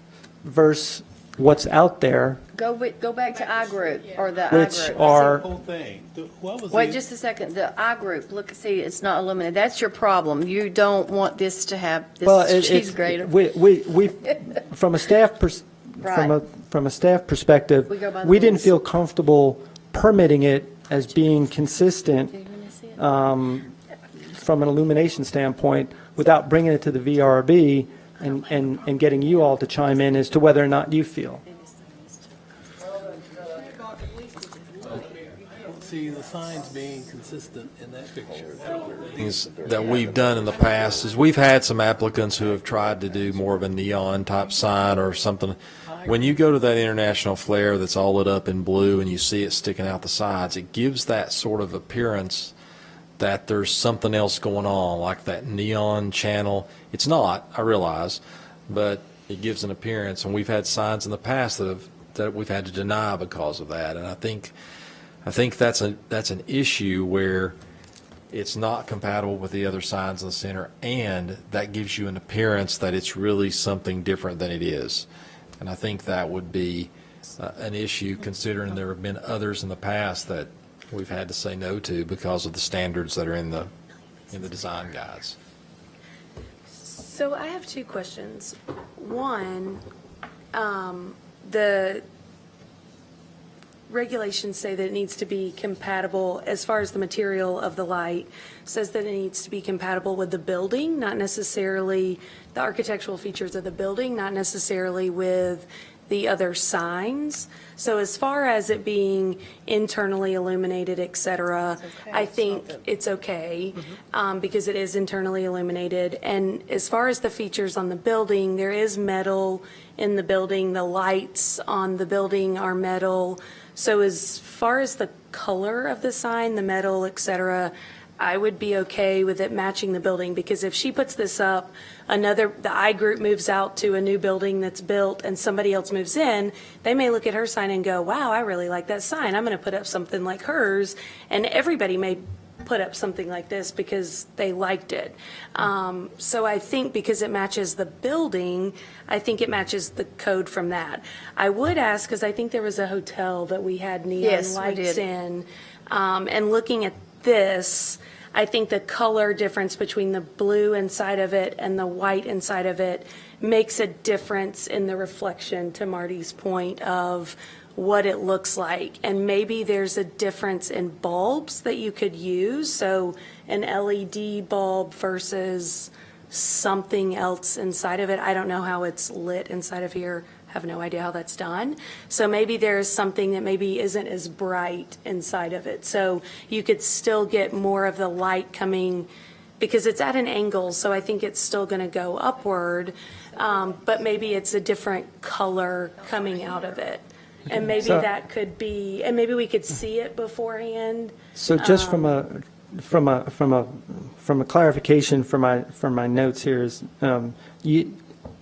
versus what's out there, Go back to I group, or the I which group. are, Whole thing. What was Wait the- just a second, the I group, look, see, it's not illuminated, that's your problem. You don't want this to have well, this cheese grater. we, from a staff, Right. from a staff perspective, We go by the we didn't rules. feel comfortable permitting it as being consistent Do you wanna see it? from an illumination standpoint without bringing it to the VRRB and getting you all to chime in as to whether or not you feel. See the signs being consistent in that picture. Things that we've done in the past is we've had some applicants who have tried to do more of a neon type sign or something. When you go to that international flare that's all lit up in blue and you see it sticking out the sides, it gives that sort of appearance that there's something else going on, like that neon channel. It's not, I realize, but it gives an appearance. And we've had signs in the past that we've had to deny because of that. And I think that's an issue where it's not compatible with the other signs in the center, and that gives you an appearance that it's really something different than it is. And I think that would be an issue, considering there have been others in the past that we've had to say no to because of the standards that are in the design guides. So I have two questions. One, the regulations say that it needs to be compatible, as far as the material of the light, says that it needs to be compatible with the building, not necessarily the architectural features of the building, not necessarily with the other signs. So as far as it being internally illuminated, et cetera, I think it's okay, because it is internally illuminated. And as far as the features on the building, there is metal in the building, the lights on the building are metal. So as far as the color of the sign, the metal, et cetera, I would be okay with it matching the building, because if she puts this up, the I group moves out to a new building that's built and somebody else moves in, they may look at her sign and go, wow, I really like that sign. I'm going to put up something like hers. And everybody may put up something like this because they liked it. So I think because it matches the building, I think it matches the code from that. I would ask, because I think there was a hotel that we had neon Yes, we lights did. in, and looking at this, I think the color difference between the blue inside of it and the white inside of it makes a difference in the reflection, to Marty's point, of what it looks like. And maybe there's a difference in bulbs that you could use, so an LED bulb versus something else inside of it. I don't know how it's lit inside of here. Have no idea how that's done. So maybe there's something that maybe isn't as bright inside of it. So you could still get more of the light coming, because it's at an angle, so I think it's still going to go upward, but maybe it's a different color coming out of it. And maybe So- that could be, and maybe we could see it beforehand. So just from a clarification for my notes here is,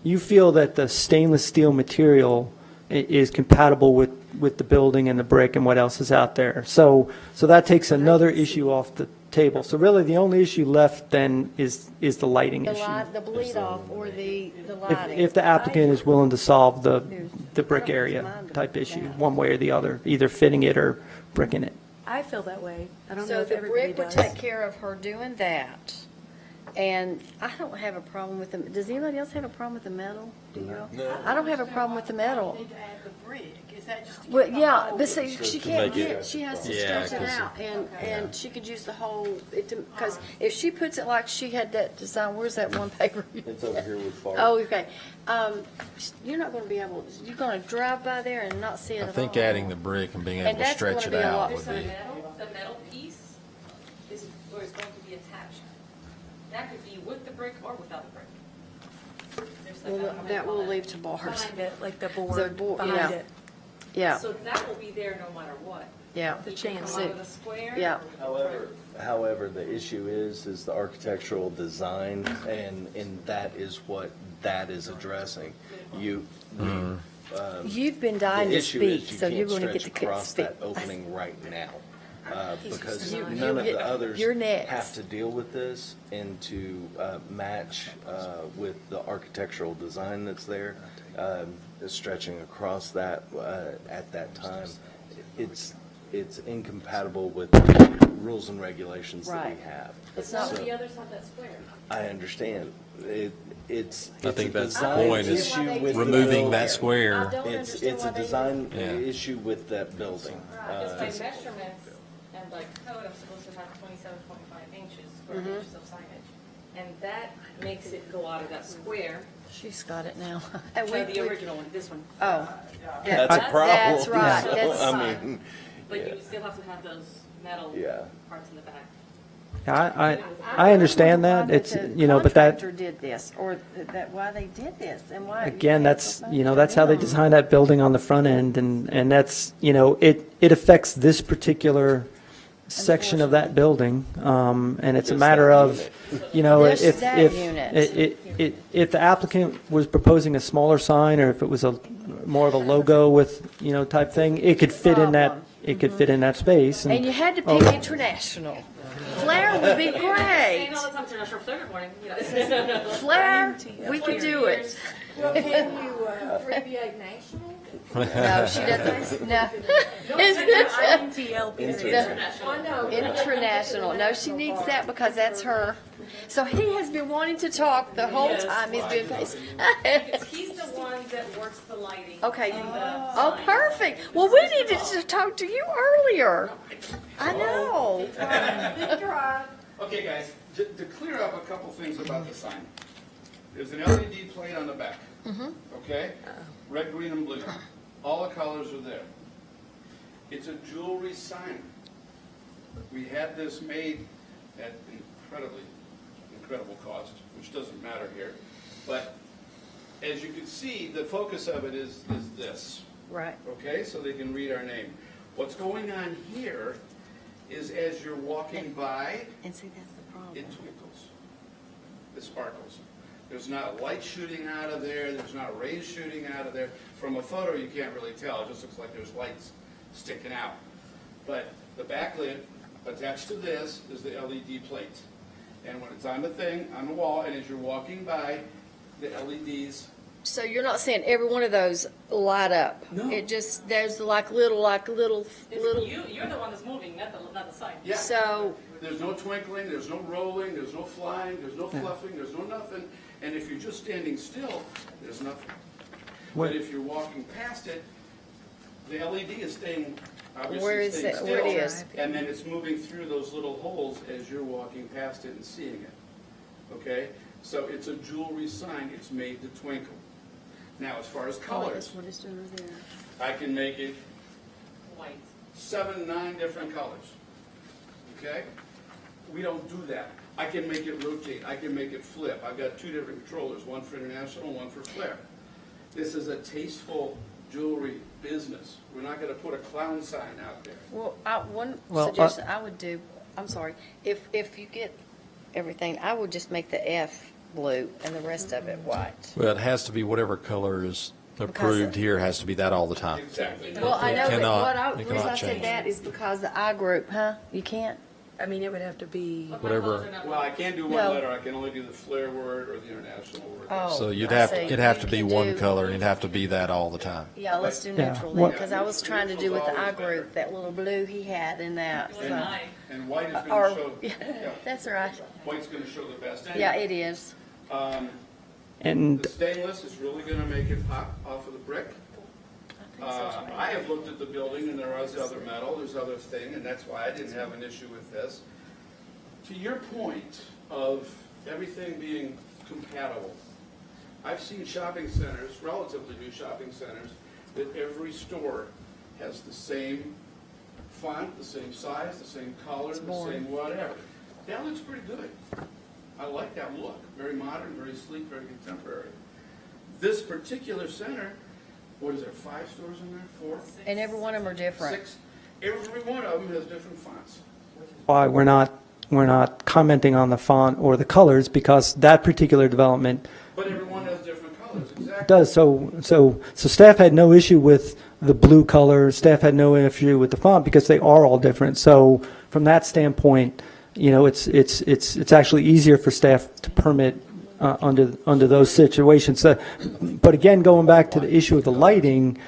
you feel that the stainless steel material is compatible with the building and the brick and what else is out there. So that takes another issue off table. So really, the only issue left then is the lighting The issue. light, the bleed off or the If, lighting. if the applicant is willing to solve the brick area type issue, one way or the other, either fitting it or bricking it. I feel that way. I don't know So if the everybody brick would does. take care of her doing that. And I don't have a problem with them. Does anybody else have a problem with the metal? Do you? No. I don't have a problem with the metal. Need to add the brick, is that just to Well, keep the yeah, hole? but see, she can't get, she has to Yeah, stretch it 'cause- out, and she could use the whole, because if she puts it like she had that design, where's that one paper? It's over here with Farragut. Oh, okay. You're not gonna be able, you're gonna drive by there and not see it I at all. think adding the brick and being able And to that's stretch gonna it be a out lot- would be. The metal piece is where it's going to be attached. That could be with the brick or without the brick. There's like Well, a- that will leave to bars. Behind it, like the The board board, behind yeah. it. Yeah, So that will be there no matter what. yeah. The You can chance. come out of the square. Yeah. However, the issue is the architectural design, and that is what that is addressing. You've been dying The to issue is speak, you so you're can't gonna get stretch to across speak. that opening right now, because You- none of you- the others you're next. have to deal with this and to match with the architectural design that's there, stretching across that at that time. It's incompatible with the rules and regulations that we Right. have. It's Not not, the other side of that square. I understand. It's I think a that's the design point, is issue with the removing building. that I square. don't It's understand why a they. design Yeah. issue with that building. Because by measurements and like code, I'm supposed to have 27.5 inches, square inches of signage. And that makes it go out of that square. She's got it now. No, the original one, this one. Oh. That's a problem. That's right. So, That's I fine. mean, But Yeah. you still have to have those metal Yeah. parts in the back. I understand that, it's, you know, but that, Contractor did this, or that, why they did this, and why. again, that's, you know, that's how they designed that building on the front end, and that's, you know, it affects this particular section of that building, and it's a matter of, you know, Just if, that if, unit. if the applicant was proposing a smaller sign, or if it was a, more of a logo with, you know, type thing, it could fit in that, Problem. it could fit in that space. And you had to pick international. Flair would be great. Saying all the time to National Third morning, you know. Flair, we could do it. Well, can you abbreviate national? No, she doesn't, no. INTL I know. International. No, she needs that because that's her. So he has been wanting to talk the whole time he's been facing. He's the one that works the lighting. Okay. and the Oh, sign. perfect. Well, we needed to talk to you earlier. I know. Good try. Okay, guys, to clear up a couple things about the sign. There's an LED plate on the back. Okay? Red, green, and blue. All the colors are there. It's a jewelry sign. We had this made at incredible cost, which doesn't matter here. But as you can see, the focus of it is this. Right. Okay, so they can read our name. What's going on here is as you're walking by, And see, that's the problem. it twinkles. It sparkles. There's not a light shooting out of there. There's not rays shooting out of there. From a photo, you can't really tell. It just looks like there's lights sticking out. But the backlit attached to this is the LED plate. And when it's on the thing, on the wall, and as you're walking by, the LEDs, So you're not saying every one of those light up? No. It just, there's like little. You're the one that's moving, not the sign. yeah. So, There's no twinkling, there's no rolling, there's no flying, there's no fluffing, there's no nothing. And if you're just standing still, there's nothing. But if you're walking past it, the LED is staying, obviously Where is staying it? still. Where it is? And then it's moving through those little holes as you're walking past it and seeing it. Okay? So it's a jewelry sign, it's made to twinkle. Now, as far as colors, what is doing there? I can make it White. 7, 9 different colors. Okay? We don't do that. I can make it rotate, I can make it flip. I've got 2 different controllers, one for international, one for Flair. This is a tasteful jewelry business. We're not gonna put a clown sign out there. Well, one Well, suggestion I would do, I'm sorry, if you get everything, I would just make the F blue and the rest of it white. Well, it has to be whatever color is approved here, has to be that all the time. Exactly. Well, I know, but Cannot- what you the reason I cannot said change. that is because the I group, huh? You can't? I mean, it would have to be, But my Whatever. colors are not Well, I can't do No. one letter, I can only do the flair word or the international word. Oh, So you'd I have, see. it'd have to You be can one do- color, and it'd have to be that all the time. Yeah, let's do Yeah. neutral then, Well- because I was trying to do with the eye group, that little blue he had in that, It was so. mine. And white is Or, gonna show, yeah, yeah, that's right. white's gonna show the best. Yeah, Anyway, it is. And The stainless is really gonna make it pop off of the brick. I have looked at the building, and there is other metal, there's other thing, and that's why I didn't have an issue with this. To your point of everything being compatible, I've seen shopping centers, relatively new shopping centers, that every store has the same font, the same size, the same color, the boring. same whatever. That looks pretty good. I like that look, very modern, very sleek, very contemporary. This particular center, what is there, 5 stores in there, 4? And every one of them are different. 6? Every one of them has different fonts. why we're not commenting on the font or the colors, because that particular development But every one has different colors, exactly. does. So staff had no issue with the blue color. Staff had no issue with the font because they are all different. So from that standpoint, you know, it's actually easier for staff to permit under those situations. But again, going back to the issue of the lighting,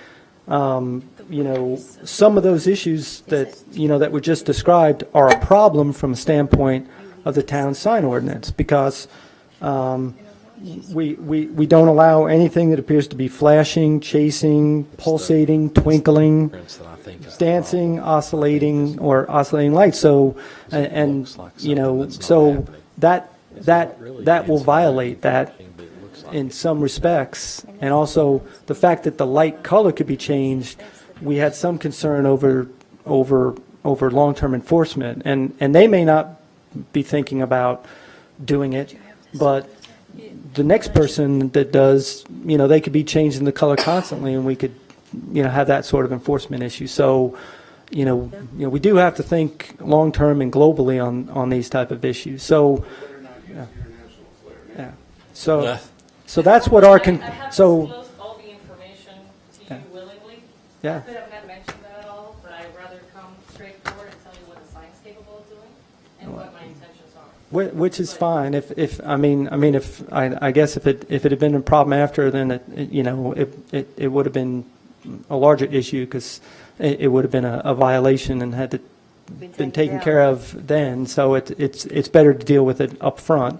you know, some of those issues that were just described are a problem from a standpoint of the town sign ordinance, because we don't allow anything that appears to be flashing, chasing, pulsating, twinkling, Difference that I think is- dancing, oscillating, or oscillating lights. So, and Looks like you know, something that's not so happening. that will violate that But it looks like in some respects. And also the fact that the light color could be changed, we had some concern over long-term enforcement. And they may not be thinking about doing it, but the next person that does, you know, they could be changing the color constantly, and we could, you know, have that sort of enforcement issue. So, you know, we do have to think long-term and globally on these type of issues. So, Better not use the international flair. yeah. So, Yeah. so that's what our, I have so, disclosed all the information to Yeah. you willingly. Yeah. I could have not mentioned that at all, but I'd rather come straightforward and tell you what the sign's capable of doing and what my intentions are. which is fine. I guess if it had been a problem after, then it would have been a larger issue, because it would have been a violation and had to been taken care of then. So it's better to deal with it up front.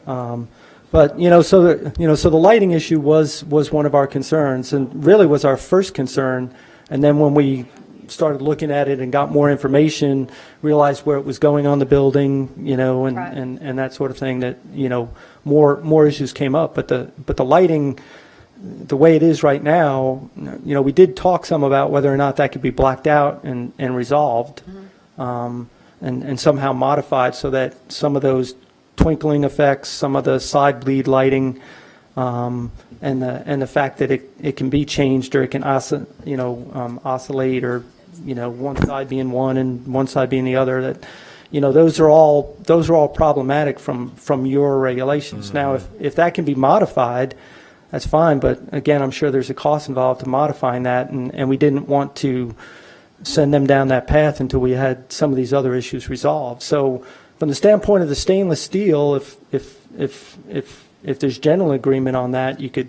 But so the lighting issue was one of our concerns, and really was our first concern. And then when we started looking at it and got more information, realized where it was going on the building, and Right. and that sort of thing, that more issues came up. But the lighting, the way it is right now, we did talk some about whether or not that could be blacked out and resolved, and somehow modified so that some of those twinkling effects, some of the side bleed lighting, and the fact that it can be changed, or it can oscillate, or one side being one and one side being the other, that those are all problematic from your regulations. Now, if that can be modified, that's fine, but again, I'm sure there's a cost involved to modifying that, and we didn't want to send them down that path until we had some of these other issues resolved. So from the standpoint of the stainless steel, if there's general agreement on that, you could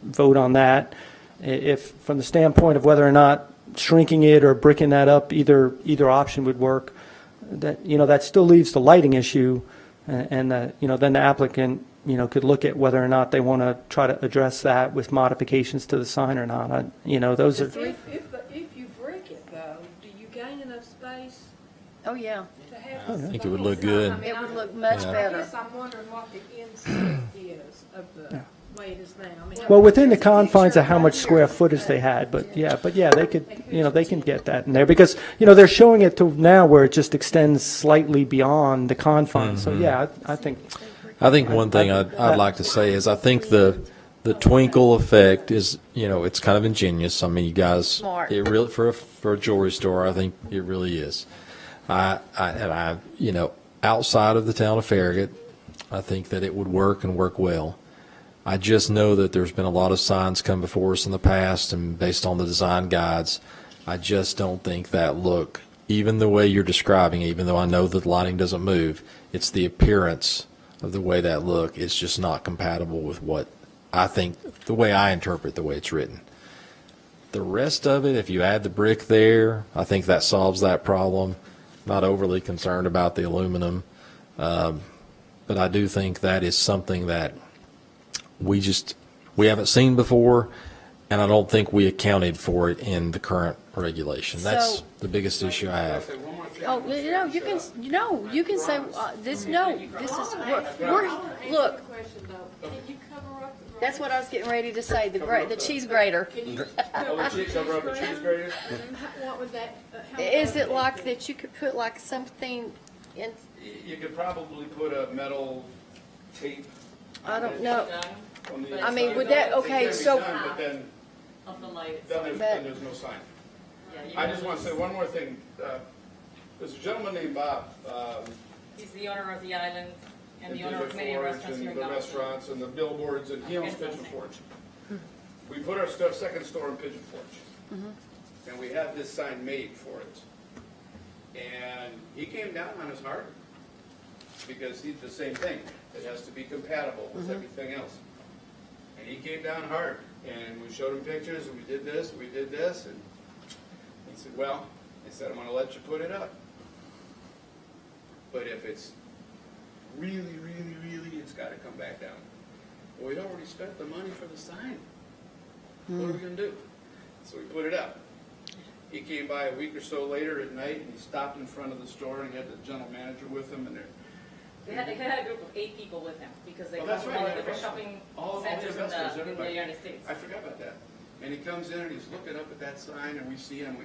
vote on that. If from the standpoint of whether or not shrinking it or bricking that up, either option would work, that still leaves the lighting issue, and then the applicant could look at whether or not they want to try to address that with modifications to the sign or not. Those are. If you brick it though, do you gain enough space Oh, yeah. to have? I think it would look good. I mean, It would look much Yeah. I better. guess I'm wondering what the inside is of the way it is now. I mean, Well, within the there's a confines picture of how right much here. square footage they had, but yeah, they could, they can get that in there, because, they're showing it to now where it just extends slightly beyond the confines. So yeah, I think, I think one thing I'd like to say is, I think the twinkle effect is, it's kind of ingenious. I mean, you guys, Smart. it really, for a jewelry store, I think it really is. Outside of the town of Farragut, I think that it would work and work well. I just know that there's been a lot of signs come before us in the past, and based on the design guides, I just don't think that look even the way you're describing, even though I know that the lighting doesn't move, it's the appearance of the way that look. It's just not compatible with what I think, the way I interpret the way it's written. The rest of it, if you add the brick there, I think that solves that problem. Not overly concerned about the aluminum. But I do think that is something that we haven't seen before, and I don't think we accounted for it in the current regulation. That's So- the biggest issue I have. Say one more thing. Oh, you can say, this is, we're, look, Question though, can you cover up the? that's what I was getting ready to say, the cheese grater. Oh, the cheese, cover up the cheese grater? What would that? How would Is that it be? like that you could put like something in, You could probably put a metal tape. I don't know. on the I mean, inside. would that- It okay, can be so- done, but then Of the light. then there's no sign. Yeah, you I know, just want to say one more thing. There's a gentleman named Bob. He's the owner of the island and the in owner of Pigeon many Forge restaurants here in and the Galveston. restaurants and the billboards, and he owns Okay. Pigeon Forge. We put our second store in Pigeon Forge, and we had this sign made for it. And he came down on his hard, because he's the same thing. It has to be compatible with everything else. And he came down hard, and we showed him pictures, and we did this, and he said, well, I said, I'm gonna let you put it up. But if it's really, it's gotta come back down. Well, we'd already spent the money for the sign. What are we gonna do? So we put it up. He came by a week or so later at night, and he stopped in front of the store, and he had the general manager with him, and They had a group of 8 people with him because they Oh, come that's from right, all the yeah, different that's- shopping all the centers investors, in the everybody. United States. I forgot about that. And he comes in and he's looking up at that sign, and we see him,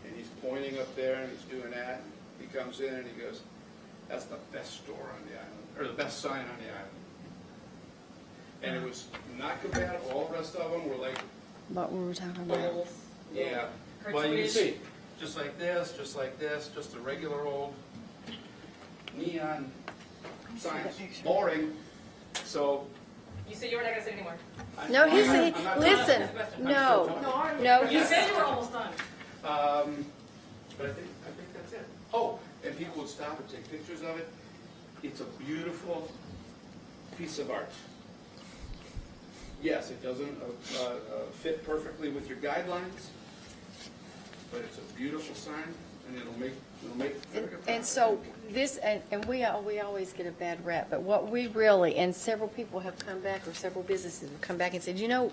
and he's pointing up there, and he's doing that. He comes in and he goes, that's the best store on the island, or the best sign on the island. And it was not compatible, all the rest of them were like, what we were talking about? Bowls, yeah, well, you can see, just like this, just a regular old neon signs, boring, so. You said you were not going to say anymore. No, he's, I'm not- listen, I'm no, still talking. no, You he's, said you were almost done. But I think that's it. Oh, and people would stop and take pictures of it. It's a beautiful piece of art. Yes, it doesn't fit perfectly with your guidelines, but it's a beautiful sign, and it'll make very good and so this, and we always get a bad rap, but what we really, and several people have come back, or several businesses have come back and said, you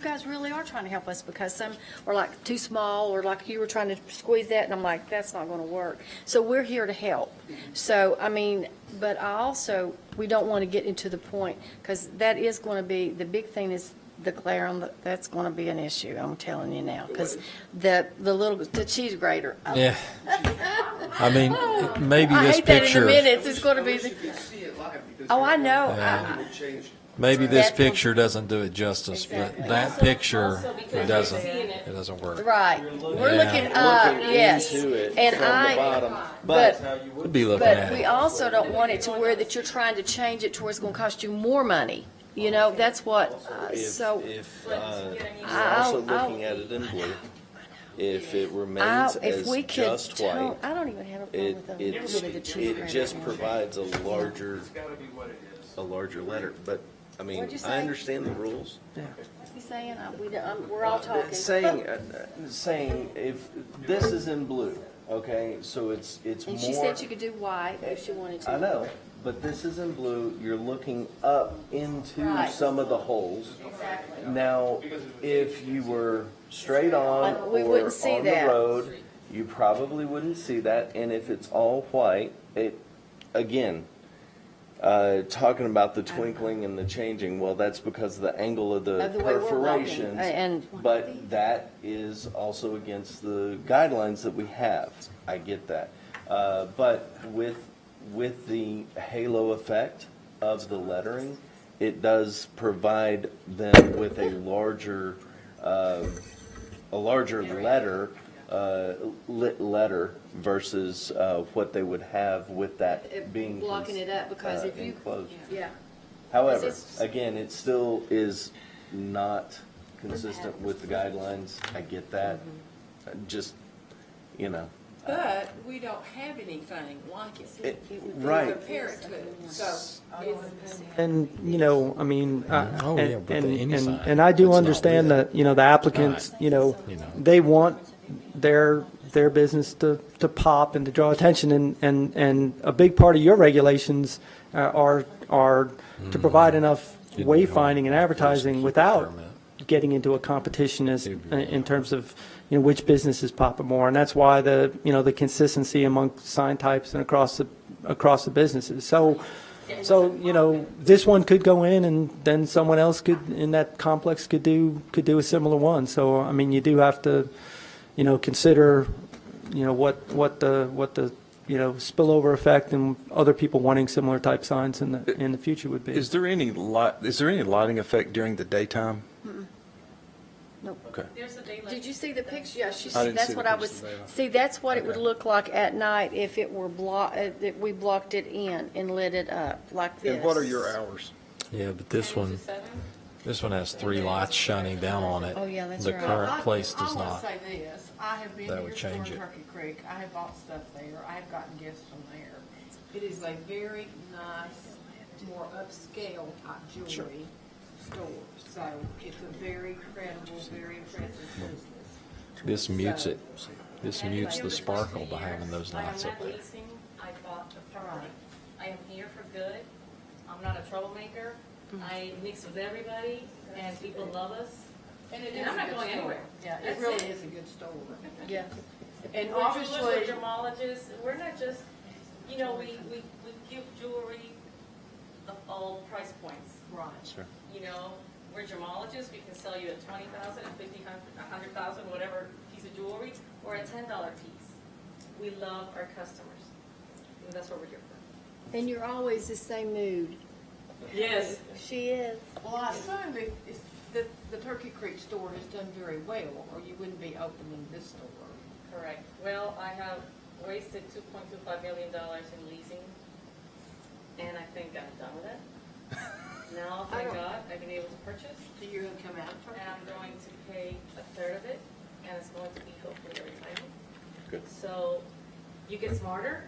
guys really are trying to help us, because some are like too small, or like you were trying to squeeze that, and I'm like, that's not going to work. So we're here to help. So, I mean, but I also, we don't want to get into the point, because that is going to be, the big thing is the glare on the, that's going to be an issue, I'm telling you now, because the cheese grater. Yeah. I mean, maybe I this hate that in a picture, minute, it's going to I be, wish you could see it live, because oh, I know. Yeah. it would change. maybe this That's- picture doesn't do it justice, but Exactly. that picture, Also because it doesn't, you're seeing it. it doesn't work. Right, we're Yeah. looking up, yes, Into it and from the bottom, but, Would be looking but at we it. also don't want it to where that you're trying to change it to where it's gonna cost you more money, that's what, so, if, You know what I mean? we're also I'll- looking at it in blue, if it I, remains if as we could, just white, I don't even have a problem it, with the, it, really the cheese it grater just now. provides a larger, It's gotta be what it is. a larger letter, but, I mean, What'd you say? I understand the rules. What's he saying? We're all talking. Saying if this is in blue, okay, so it's more. And she said you could do white if she wanted to. I know, but this is in blue, you're looking up into Right. some of the holes. Exactly. Now, if you were straight on We or wouldn't see on the that. road, you probably wouldn't see that, and if it's all white, again, talking about the twinkling and the changing, well, that's because of the angle of the Of the way we're walking, perforations. and- But that is also against the guidelines that we have. I get that. But with the halo effect of the lettering, it does provide them with a larger letter, lit letter versus what they would have with that being Blocking it up, because if you, enclosed. yeah. However, it's- again, it still is not consistent with the guidelines. I get that. Just, you know, But we don't have anything like it. right. Compare it to, so it's, And, you know, I mean, Oh, yeah, but any sign, and I do it's not understand lit. that, you know, the applicants, you know, they want their business to pop and to draw attention, and a big part of your regulations are to provide enough wayfinding and advertising without getting into a competition as, in terms of, you know, which businesses pop up more. And that's why the, you know, the consistency among sign types and across the businesses. So, you know, this one could go in, and then someone else could, in that complex, could do a similar one. So, I mean, you do have to, you know, consider, you know, what the, you know, spillover effect and other people wanting similar type signs in the future would be. Is there any lighting effect during the daytime? Nope. Okay. There's a daylight. Did you see the picture? Yeah, I didn't that's see the what I pictures was, today. see, that's what it would Okay. look like at night if it were if we blocked it in and lit it up like this. And what are your hours? Yeah, but this 10 to one, 7. this one has 3 lights shining down on it. Oh, yeah, that's The right. current place does I not. want to say this, I have been That to would your store in change it. Turkey Creek, I have bought stuff there, I have gotten gifts from there. It is a very nice, more upscale type jewelry store, so it's a very credible, very impressive business. This mutes So- it. This mutes the sparkle by having those lights up I am there. not leasing, I bought the property. I am here for good, I'm not a troublemaker, I mix with everybody, and people love us. And it And is I'm a not good going store. anywhere. Yeah, it That's really it. is a good store. Yeah. And We're jewelers, we're obviously, gemologists, we're not just, you know, we give jewelry of all price points. right. You know, we're gemologists, we can sell you a 20,000, a 50,000, 100,000, whatever piece of jewelry, or a $10 piece. We love our customers, and that's what we're here for. And you're always the same mood. Yes. She is. Well, I assume if the Turkey Creek store has done very well, or you wouldn't be opening this store. Correct. Well, I have wasted $2.25 million in leasing, and I think I'm done with it. Now, thank God, I've been able to purchase, So you're going to come out of Turkey? and I'm going to pay a third of it, and it's going to be hopefully a retirement. Good. So you get smarter.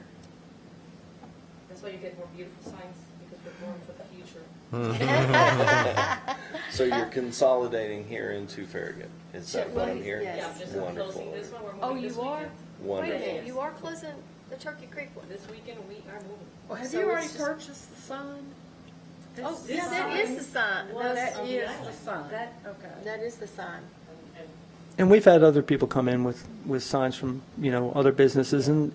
That's why you get more beautiful signs, because we're born for the future. So you're consolidating here into Farragut. Is that what I'm hearing? Yes. Yeah, I'm just Wonderful. closing this one. We're Oh, moving this you are? weekend. Wait a Wonderful. minute, you are closing the Turkey Creek one? This weekend, we are moving. Well, have So you it's already just- purchased the sign? Oh, This yeah, that is the sign. No, was that on the is the island. sign. That- Okay. That is the sign. And we've had other people come in with signs from, you know, other businesses, and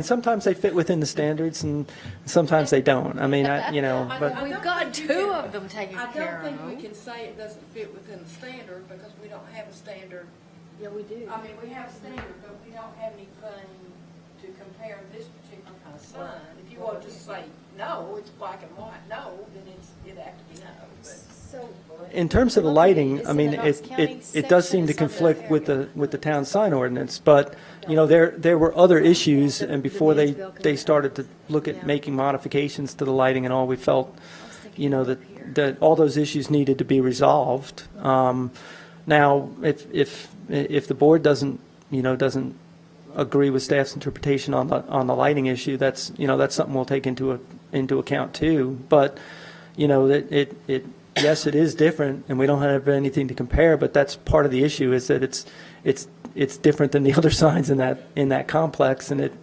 sometimes they fit within the standards, and sometimes they don't. I mean, you know, but We've got two of them taken I care don't think we of. can say it doesn't fit within the standard, because we don't have a standard. Yeah, we do. I mean, we have a standard, but we don't have anything to compare this particular kind of sign. If you want to just say, no, it's black and white, no, then it'd have to be no. But So, in terms of the lighting, It's I in mean, the Knox County it does section, seem to it's on the conflict with Farragut. the town sign ordinance, but, you know, there were other issues, and before they started to look at making modifications to the lighting and all, we felt, you know, that all those issues needed to be resolved. Now, if the board doesn't agree with staff's interpretation on the lighting issue, that's something we'll take into account too. But, you know, yes, it is different, and we don't have anything to compare, but that's part of the issue, is that it's different than the other signs in that complex, and it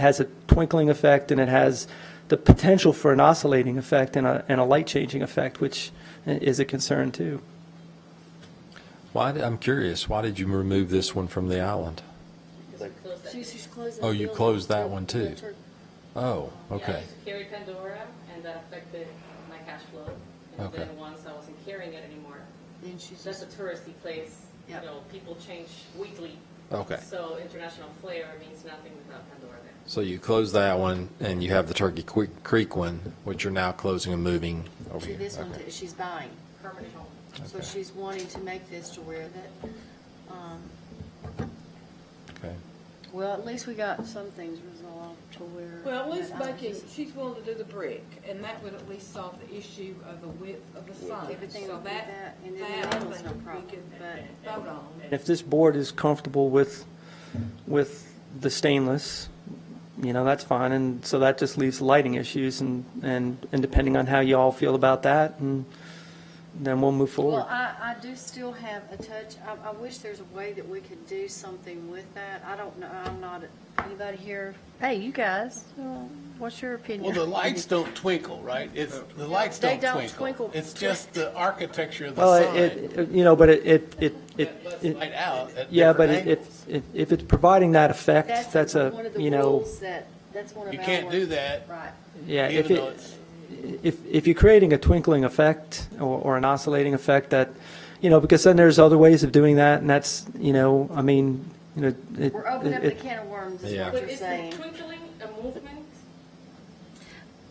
has a twinkling effect, and it has the potential for an oscillating effect and a light changing effect, which is a concern too. I'm curious, why did you remove this one from the island? Because we closed that. she's closing. Oh, the you building closed that to- one too? to- Oh, Yeah, I okay. used to carry Pandora, and that affected my cash flow. And Okay. then once I wasn't carrying it anymore, Then she's that's a just, touristy place. You Yep. know, people change weekly. Okay. So international flair means nothing without Pandora there. So you close that one, and you have the Turkey Creek one, which you're now closing and moving over see here. this one, Okay. she's buying. Permanent home. So Okay. she's wanting to make this to where that, Okay. Well, at least we got some things resolved to where. Well, at least that I making, just- she's willing to do the brick, and that would at least solve the issue of the width of the sign. Everything So would be that, and then the that I metal's no think we problem, could but- vote on. If this board is comfortable with the stainless, that's fine, and so that just leaves lighting issues, and depending on how you all feel about that, and then we'll move forward. Well, I do still have a touch, I wish there's a way that we could do something with that. I don't know, I'm not, anybody here? Hey, you guys, what's your opinion? Well, the lights don't twinkle, right? The lights They don't don't twinkle. twinkle. It's just the architecture of the Well, sign. but It lets light out at yeah, but different angles. if it's providing that effect, that's a, one of the rules that's one of our. You can't do that. Right. yeah, Even though it's, if you're creating a twinkling effect or an oscillating effect that, because then there's other ways of doing that, and that's, We're opening up the it- can of worms, is Yeah. what But you're is the saying. twinkling a movement?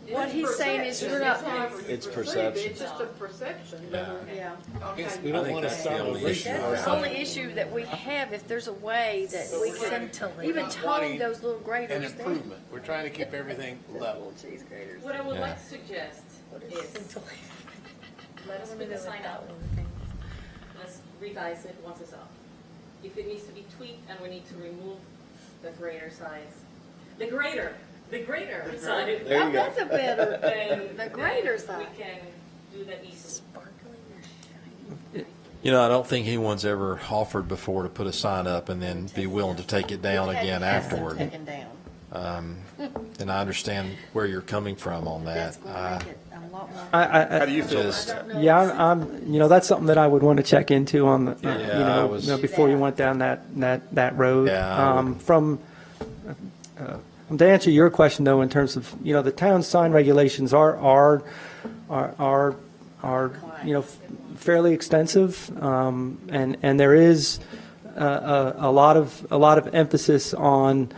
What It's he's saying is perception. you're not- It's however you It's perceive it. perception. It's just a perception. Yeah. I guess Okay. we don't want to that's start the a only ratio. issue. That's the only issue that we have, if there's a way that we can even not tone wanting those little An graders down. improvement. We're trying to keep everything level. Cheese graters. What I would Yeah. like to suggest is, let us put the sign up. Let's revise it once it's up. If it needs to be tweaked and we need to remove the greater size, the greater size. There you Oh, go. that's a better, then- the greater then side. We can do that easily. I don't think anyone's ever offered before to put a sign up and then be willing to take it down again afterward. Taken down. And I understand where you're coming from on That's that. going to make it a lot more. How do you feel? Just, Yeah, that's something that I would want to check into on the, Yeah, I was- before you went down that road. Yeah, I would- To answer your question though, in terms of, the town sign regulations are fairly extensive, and there is a lot of emphasis on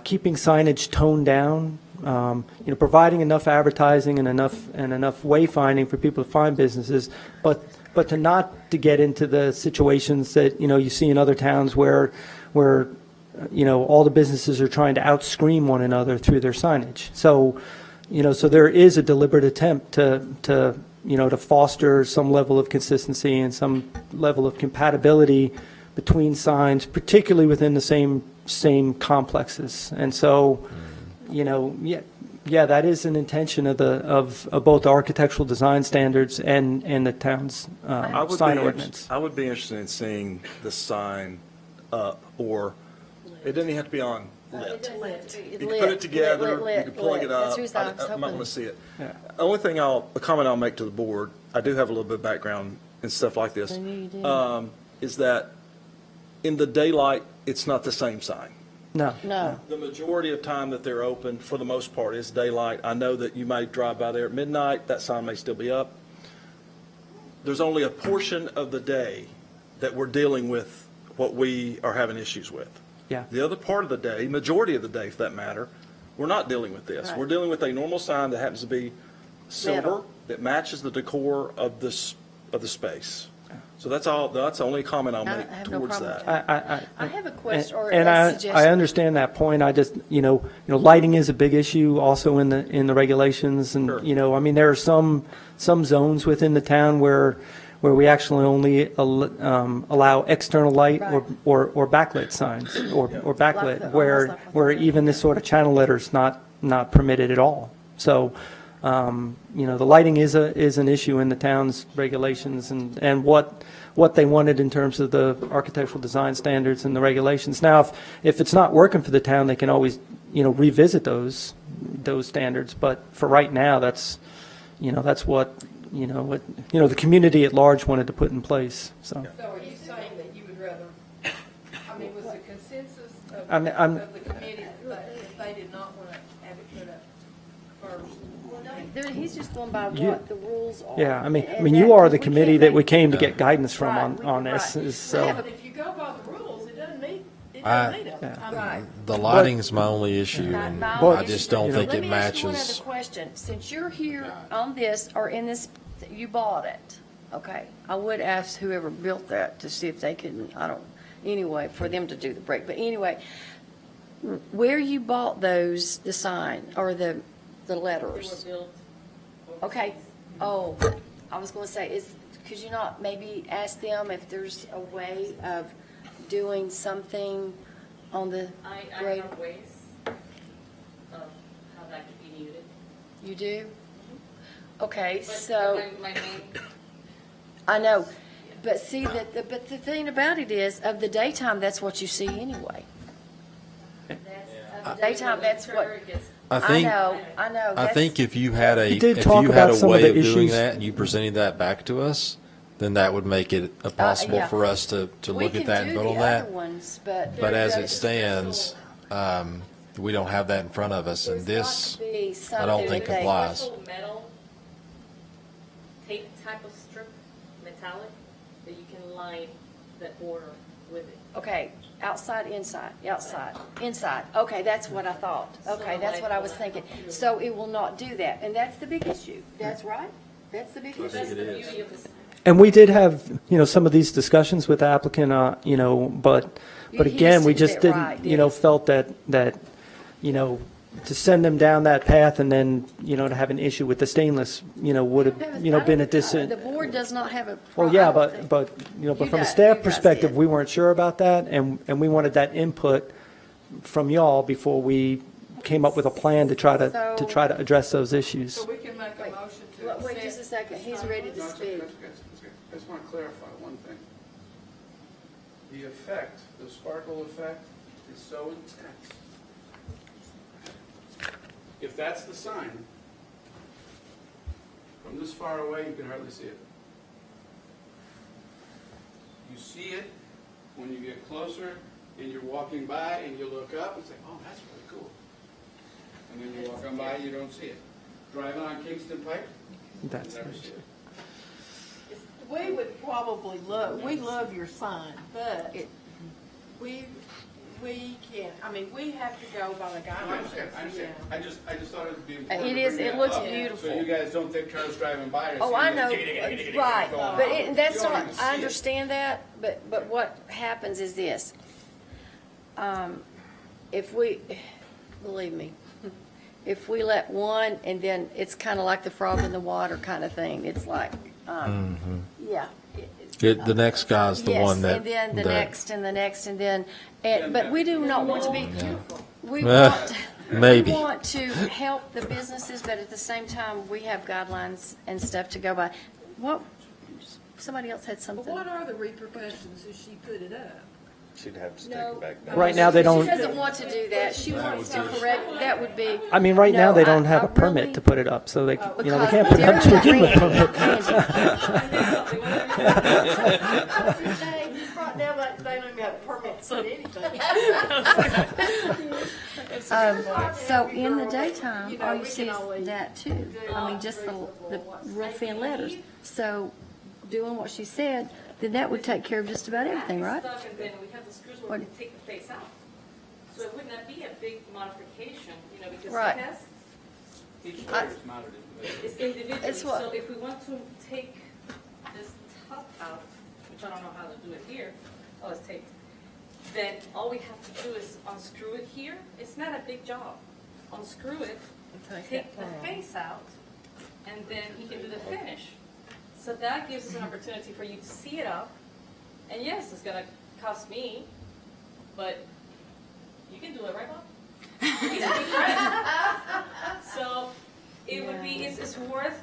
keeping signage toned down, providing enough advertising and enough wayfinding for people to find businesses, but to not to get into the situations that, you see in other towns where all the businesses are trying to outscream one another through their signage. So, so there is a deliberate attempt to foster some level of consistency and some level of compatibility between signs, particularly within the same complexes. And so, that is an intention of both the architectural design standards and the town's sign ordinance. I would be interested in seeing the sign up, or it doesn't even have to be on lit. You can put it together, you can plug it up. That's what I was I might hoping. want to see it. Yeah. The only thing a comment I'll make to the board, I do have a little bit of background in stuff like this, I knew you did. is that in the daylight, it's not the same sign. No. No. The majority of time that they're open, for the most part, is daylight. I know that you may drive by there at midnight, that sign may still be up. There's only a portion of the day that we're dealing with what we are having issues with. Yeah. The other part of the day, majority of the day for that matter, we're not dealing with this. Right. We're dealing with a normal sign that happens to be silver, Metal. that matches the decor of the space. So that's all, that's the only comment I'll I make have no towards problem with that. I have a question or And a I suggestion. understand that point. I just, lighting is a big issue also in the regulations. And, Sure. there are some zones within the town where we actually only allow external light Right. or backlit signs or Like backlit, the- where almost like what they're even this sort of channel letter's not permitted at all. So, the lighting is an issue in the town's regulations and what they wanted in terms of the architectural design standards and the regulations. Now, if it's not working for the town, they can always, revisit those standards. But for right now, that's what the community at large wanted to put in place, so. So are you saying that you would rather, was the consensus I'm- of the committee that if they did not want to have it put up first? He's just going by You- what the rules are. Yeah, And you that- are the we committee can't that we make- came to get guidance from Right, on this, right. is Yeah, so. but if you go by the rules, it doesn't need I- them. Right. the lighting's my only issue, and I just don't think it Let me ask you one matches. other question. Since you're here on this, or in this, you bought it, okay? I would ask whoever built that to see if they could, anyway, for them to do the break. But anyway, where you bought those, the sign, or the They were letters? built. Okay, oh, I was gonna say, could you not maybe ask them if there's a way of doing something on the I grade? have ways of how that could be muted. You do? Okay, But so, my main, I know, but see, but the thing about it is, of the daytime, that's what you see anyway. Of the daytime, that's what, I I think, know. I that's- think if you had You did if talk you had about a some of way the of doing issues. that and you presented that back to us, then that would make it possible yeah. for us to look at that and vote on We can do the that. other ones, but. But as it there's- stands, we don't have that in front of us, and there's this, got to be I don't something think that- applies. special metal tape type of strip, metallic, that you can line that border with it. Okay, outside, inside, inside. Okay, that's what I thought. Okay, that's what I was thinking. So it will not do that, and that's the big issue. That's right? That's the big issue. That's the beauty of this. And we did have, some of these discussions with the applicant, but He again, just we didn't just get it didn't, right, did he? felt that, to send them down that path and then, to have an issue with the stainless, would have, been a The board does not have a. Well, yeah, I don't think- but You from a guys- staff you guys perspective, did. we weren't sure about that, and we wanted that input from y'all before we came up with a plan to try to So- address those issues. So we can make a motion to accept. Wait just a second, he's ready to No, it's okay, speak. it's okay, it's okay. I just want to clarify one thing. The effect, the sparkle effect is so intense. If that's the sign, from this far away, you can hardly see it. You see it when you get closer and you're walking by and you look up and say, oh, that's really cool. And then you walk on by, you don't see it. Driving on Kingston Pike, you That's never see it. We would probably we love your sign, but we can't, I mean, we have to go by the No, I understand, guidelines. I understand. Yeah. I just thought it would be important. It to is, bring it that looks up, beautiful. So you guys don't think cars driving by are Oh, I know, seeing right, going but on. that's You don't not, even see I it. understand that, but what happens is this. If we, believe me, if we let one, and then it's kind of like the frog in the water kind of thing, it's like, yeah. The next guy's the one that. Yes, and then the that- next, and the next, and then, but we do not want to be, we Eh, want, maybe. we want to help the businesses, but at the same time, we have guidelines and stuff to go by. What, somebody else had But something? what are the repercussions if she put it up? She'd have to take No. it back down. Right now, they don't, She doesn't want to do that. She wants to correct, that would be. I mean, right now, No, they don't have I a permit really- to put it up, so they Because can't put it up to they're begin with. They don't even have a permit to put anything. So in the daytime, You know, all you we see can is always that too. I mean, just the real thin letters. So doing what she said, then that would take care of just about everything, right? Stuff, and then we have the screws where we can take the face out. So it would not be a big modification, because Right. it has, Each layer is mounted individually. it's individually. It's what- So if we want to take this top out, which I don't know how to do it here, oh, it's taped, then all we have to do is unscrew it here. It's not a big job. Unscrew it, take the face out, and then he can do the finish. So that gives us an opportunity for you to see it up. And yes, it's gonna cost me, but you can do it, right, Bob? He's a big friend. So it would be, it's worth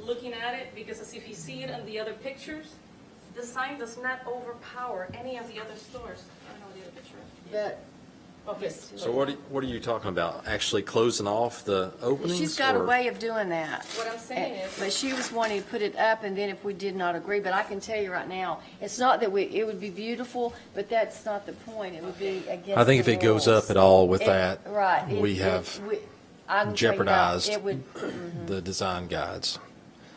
looking at it, because as if you see it on the other pictures, the sign does not overpower any of the other stores. I don't know what the other picture is. But Okay. So what are you talking about? Actually closing off the openings? she's got a or- way of doing that. What I'm saying is. But she was wanting to put it up, and then if we did not agree, but I can tell you right now, it's not that it would be beautiful, but that's not the point. It would be against I think if the it goes rules. up at all with It- that, right, we have I can tell you now, jeopardized It would, the design guides.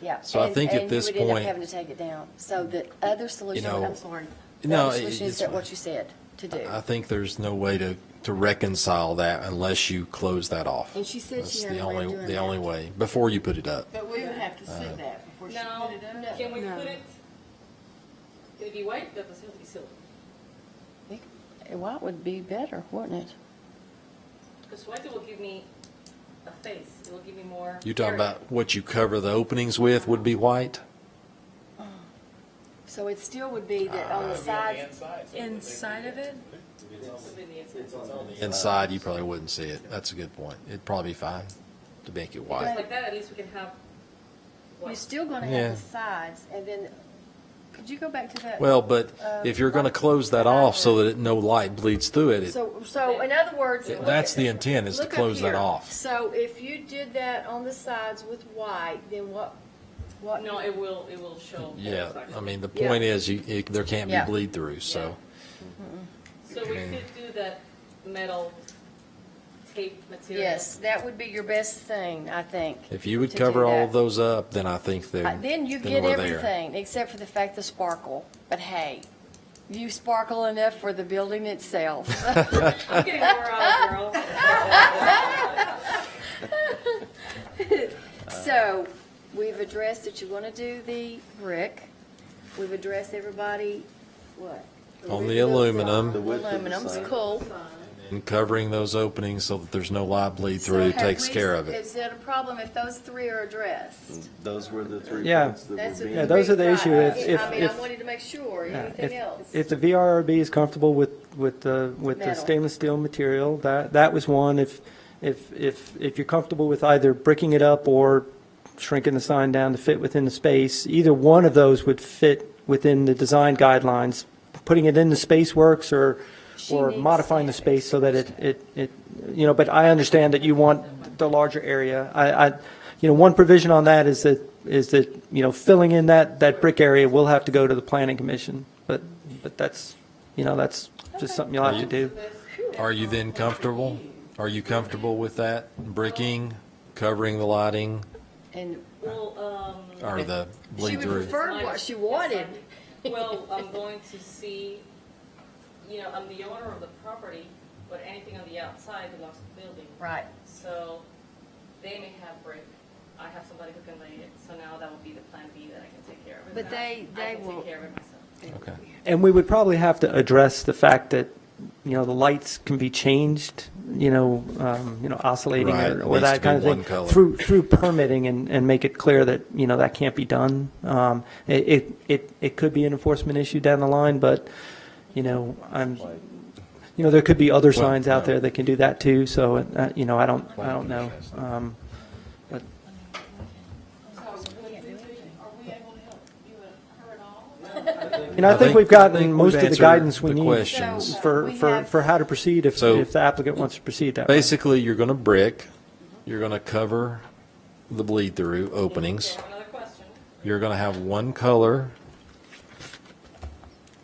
yeah. So I think at this And you would end point- up having to take it down. So the other solution, know, I'm sorry. The no, other solution is it's- what you said to do. I think there's no way to reconcile that unless you close that off. And she said she That's had the a way of only, doing the that. only way, before you put it up. But we would have to see that before she Now, put it up. can we No. put it, can it be white? That doesn't have to be silver. White would be better, wouldn't it? Because white will give me a face, it will give me more. You talking area. about what you cover the openings with would be white? So it still would be that on the sides, Inside of it? Inside, you probably wouldn't see it. That's a good point. It'd probably be fine to make it Just white. like that, at least we can have you're white. still going to Yeah. have the sides, and then, could you go back to that? Well, but if you're going to close that off so that no light bleeds through it, So in other words. look that's at- the intent, is to look up close that here. off. So if you did that on the sides with white, then what? No, it will show. Yeah, exactly. I mean, the Yeah. point is, there can't be Yeah. bleed through, so. So we could do that metal tape material. Yes, that would be your best thing, I think. If you would to do cover all that. of those up, then I think Then you get we're there. everything, except for the fact the sparkle. But hey, you sparkle enough for the building itself. I'm getting more out, girl. So, we've addressed that you want to do the brick. We've addressed everybody, what? On the aluminum. The width of the Aluminum's sign. cool. And covering those openings so that there's no light bleed So through have takes we- care of it. Is that a problem if those three are addressed? Those were the 3 Yeah. points that That's were what being. Yeah, those are the issue. Right. If- I mean, if- I wanted to make sure, Yeah, anything else? If the VRRB is comfortable with the Metal. stainless steel material, that was one. If you're comfortable with either bricking it up or shrinking the sign down to fit within the space, either one of those would fit within the design guidelines. Putting it in the space works or needs modifying the that space so that it, but I understand that you want the larger area. One provision on that is that, filling in that brick area will have to go to the planning commission. But that's, that's just something you'll have to do. Are you then comfortable? Are you comfortable with that? Bricking, covering the lighting, And Well, or the she bleed would through? prefer what she wanted. well, I'm going to see, I'm the owner of the property, but anything on the outside belongs to the building. Right. So they may have brick. I have somebody who can lay it, so now that would be the plan B that I can take care of it. But they I can will- take care of it myself. Okay. And we would probably have to address the fact that, the lights can be changed, oscillating Right, or it needs that to kind of be thing one color. through permitting and make it clear that, that can't be done. It could be an enforcement issue down the line, but, there could be other signs out there that can do that too. So, I don't know. But Are we able to help you and her at all? I think we've I gotten think most we've of the answered guidance we the need questions. for how to proceed if So- the applicant wants to proceed that way. Basically, you're going to brick, you're going to cover the bleed through openings, Okay, another question. you're going to have one color,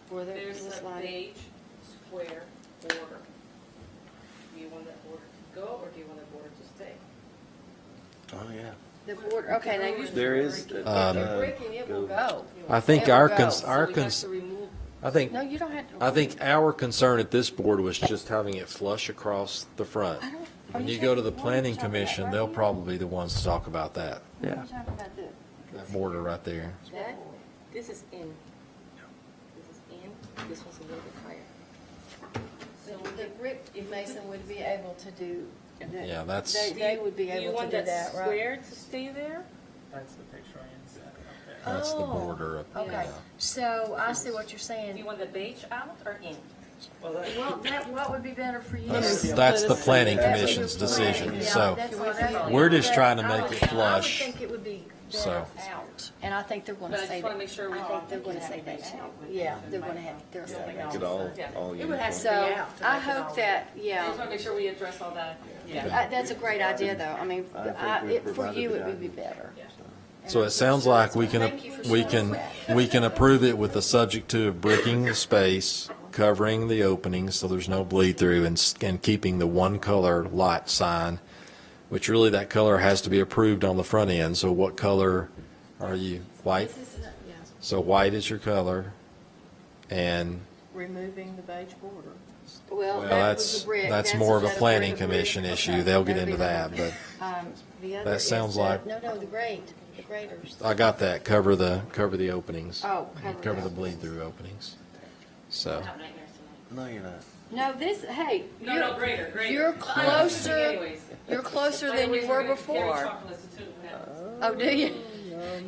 For There's this a lighting. beige square border. Do you want that border to go, or do you want that border to stay? Oh, yeah. The border, okay, now you. There is. If you're bricking, it will go. I think It will our, go. cons- So our, we have cons- to remove, I think, No, you don't have to. I think our concern at this board was just having it flush across the front. I don't- are When you you go to talking- the what are you planning talking about commission, right they'll here? probably be the ones to talk about that, What are Yeah. you talking about this? that border right there. That? this is in. This is in, this one's a little bit higher. So The brick mason would be able to do. that. Yeah, that's- They would be Do you able to want do that that, right? square to stay there? That's the picture I sent up there. That's the Oh, border up Okay, there. so I see what you're Do you saying. want the beige out or in? Well, what would be better for you? That's the planning That's commission's your plan. decision, Yeah, so that's what I- we're just trying to I make would- it flush. I would think it would be So. better out, and I think they're going But to I say just that. wanna make sure we I all think they're going to say that too. Yeah, they're going to have, they'll say Make that. it all It would have uniform. to be So, out. to I make it all hope that, I yeah, just wanna make sure we address all that. that's a great idea, though. I mean, I think we've for provided you, the it would be guidance. better. So it sounds like we can, Thank you for we showing can, us we can approve it with the subject to of bricking the space, covering the openings so there's no bleed through, and keeping the one color light sign, which really that color has to be approved on the front end. So what color are you? White? So white is your color, and Removing the beige border. Well, well, that was the brick. that's more of a another planning brick. commission Okay, issue. They'll get that'd into be that, another. but The other that is sounds the- like- No, the graders. I got that. Cover the openings. Oh, cover the the bleed through openings. So. I have nightmares tonight. No, you're not. No, hey, No, greater. you're I'm closer, anyways. you're closer By the than way, you were Carrie before. chocolates too, yeah. Oh, do you?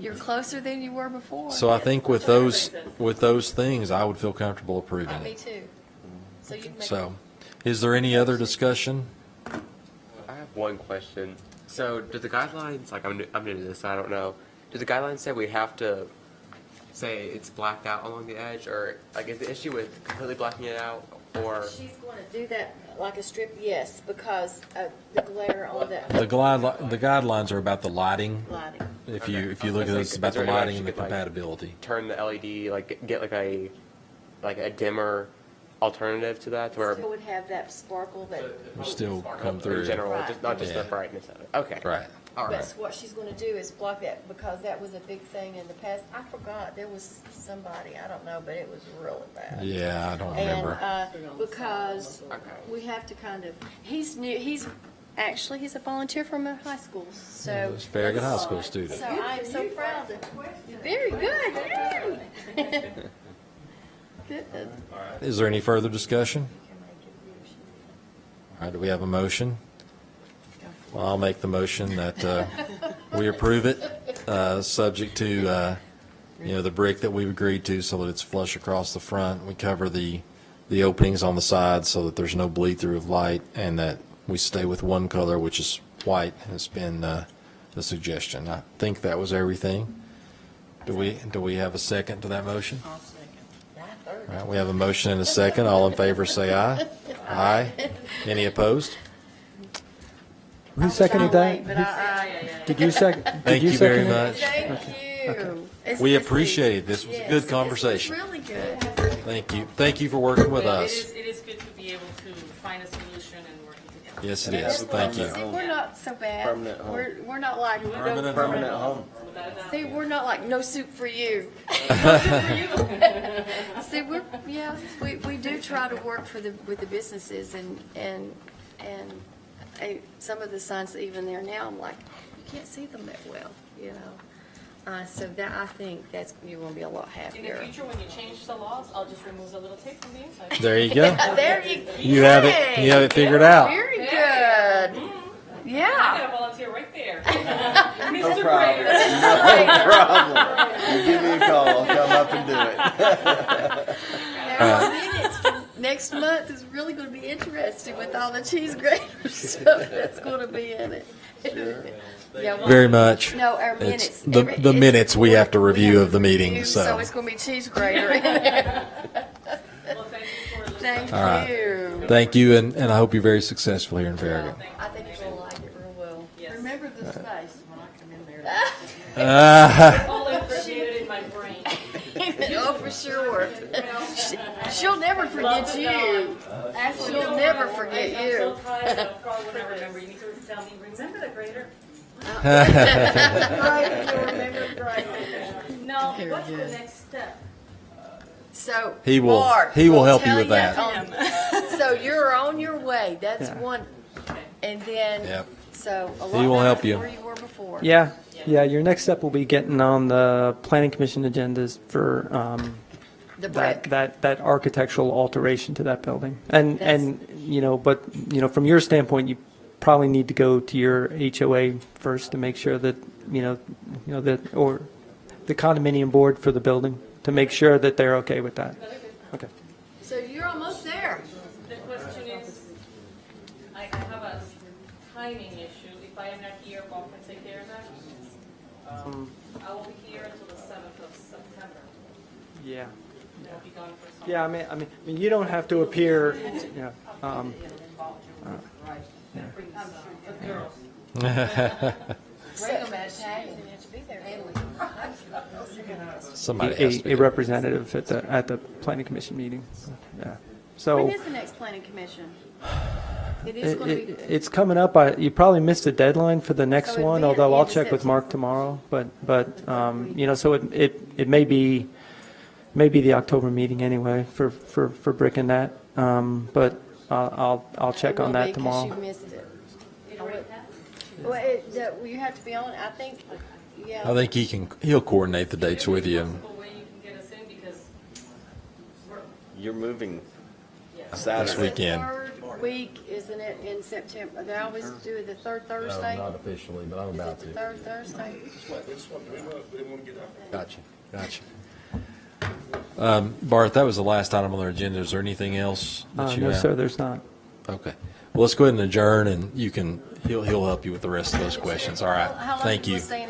You're closer than you were before. So I think with those things, I would feel comfortable approving Me it. too. So you can make. So, is there any other discussion? I have one question. So, do the guidelines, like I'm new to this, so I don't know. Do the guidelines say we have to say it's blacked out along the edge, or like is the issue with completely blacking it out, or? She's going to do that like a strip, yes, because of the glare on the The guidelines are about the lighting. lighting. If you Okay. look at it, it's Is about the there any way lighting and she the could, like, compatibility. turn the LED, like get like a dimmer alternative to that, to where Still would have that sparkle that. Still come in through. general, Right. just not just Yeah. the brightness of it. Okay. Right. All right. But what she's going to do is block that, because that was a big thing in the past. I forgot, there was somebody, I don't know, but it was really bad. Yeah, I don't remember. And, because we have to kind of, he's a volunteer from a high school, so. He's a very good high school student. So I'm so proud of, very good, yay! Good. Is there any further discussion? All right, do we have a motion? Well, I'll make the motion that we approve it, subject to, the brick that we've agreed to so that it's flush across the front. We cover the openings on the sides so that there's no bleed through of light, and that we stay with one color, which is white, has been the suggestion. I think that was everything. Do we have a second to that motion? I'll second. All right, we have a motion and a second. All in favor, say aye. Aye. Any opposed? Who seconded that? But I- Did you second? Thank you very much. Thank you. It's- We it's- appreciate it. This was a yes, good this conversation. was really good. Thank you. Thank you for working with Well, us. it is good to be able to find a solution and working together. Yes, it is. Thank you. See, we're not so bad. Permanent home. We're not like, Permanent home. see, we're not like no soup for you. See, we do try to work with the businesses, and some of the signs even there now, I'm like, you can't see them that well, you know. So that, I think you're gonna be a lot In the happier. future, when you change the laws, I'll just remove the little tape from the inside. There you go. There You have it. You have it figured out. Very good. I Yeah. got a volunteer right there. No Mr. problem. Grader. No problem. You give me a call, I'll come up and do it. Now, minutes for next month is really going to be interesting with all the cheese graters stuff that's going to be in it. Yeah, well, Very much. No, our It's minutes. the it's- minutes we have to we review have of the to meeting, review, so. it's going to be cheese grater in there. Well, thank you for Thank All right. you. Thank you, and I hope you're very successful here in Farragut. I think you're going to like it real well. Remember this face when I come in there. all impregnated in my brain. Oh, for sure. She'll never forget you. She'll never forget I'm you. so tired, I probably won't remember. You need to tell me, remember the grader? Right, you'll remember great. No, what's the next step? So, He will- Mark, he will we'll help you tell with that. So you're on your way. That's Yeah. one. And then, Yep. so a He lot will better help than you. where you were before. Yeah, your next step will be getting on the planning commission agendas for The brick. that architectural alteration to that building. And from your standpoint, you probably need to go to your HOA first to make sure that, or the condominium board for the building, to make sure that they're okay with that. Okay. So you're almost there. The question is, I have a timing issue. If I am not here, Bob can take care of that? I will be here until the 7th of September. Yeah. I'll be gone for some. Yeah, I mean, you don't have to appear, Bring them Italian. You have to be there. Somebody has to a be. representative at the planning commission meeting. Yeah. When So is the next planning commission? It is going to be. it's coming up. You probably missed the deadline for the next So it'd one, be at although the I'll end of check with September. Mark tomorrow. But so it may be the October meeting anyway for bricking that. But I'll check on that tomorrow. Because you missed it. Well, you have to be on, I think, yeah. I think he'll coordinate the dates with you. Possible way you can get us in because we're, You're moving. yeah. Saturday. weekend. Third week, isn't it, in September? They always do it the third Thursday? officially, but I'm Is it the third Thursday? Gotcha, gotcha. Bart, that was the last item on their agenda. Is there anything else that you No, have? sir, there's not. Okay. Well, let's go ahead and adjourn, and he'll help you with the rest of those questions. All right. How long Thank will you. we stay in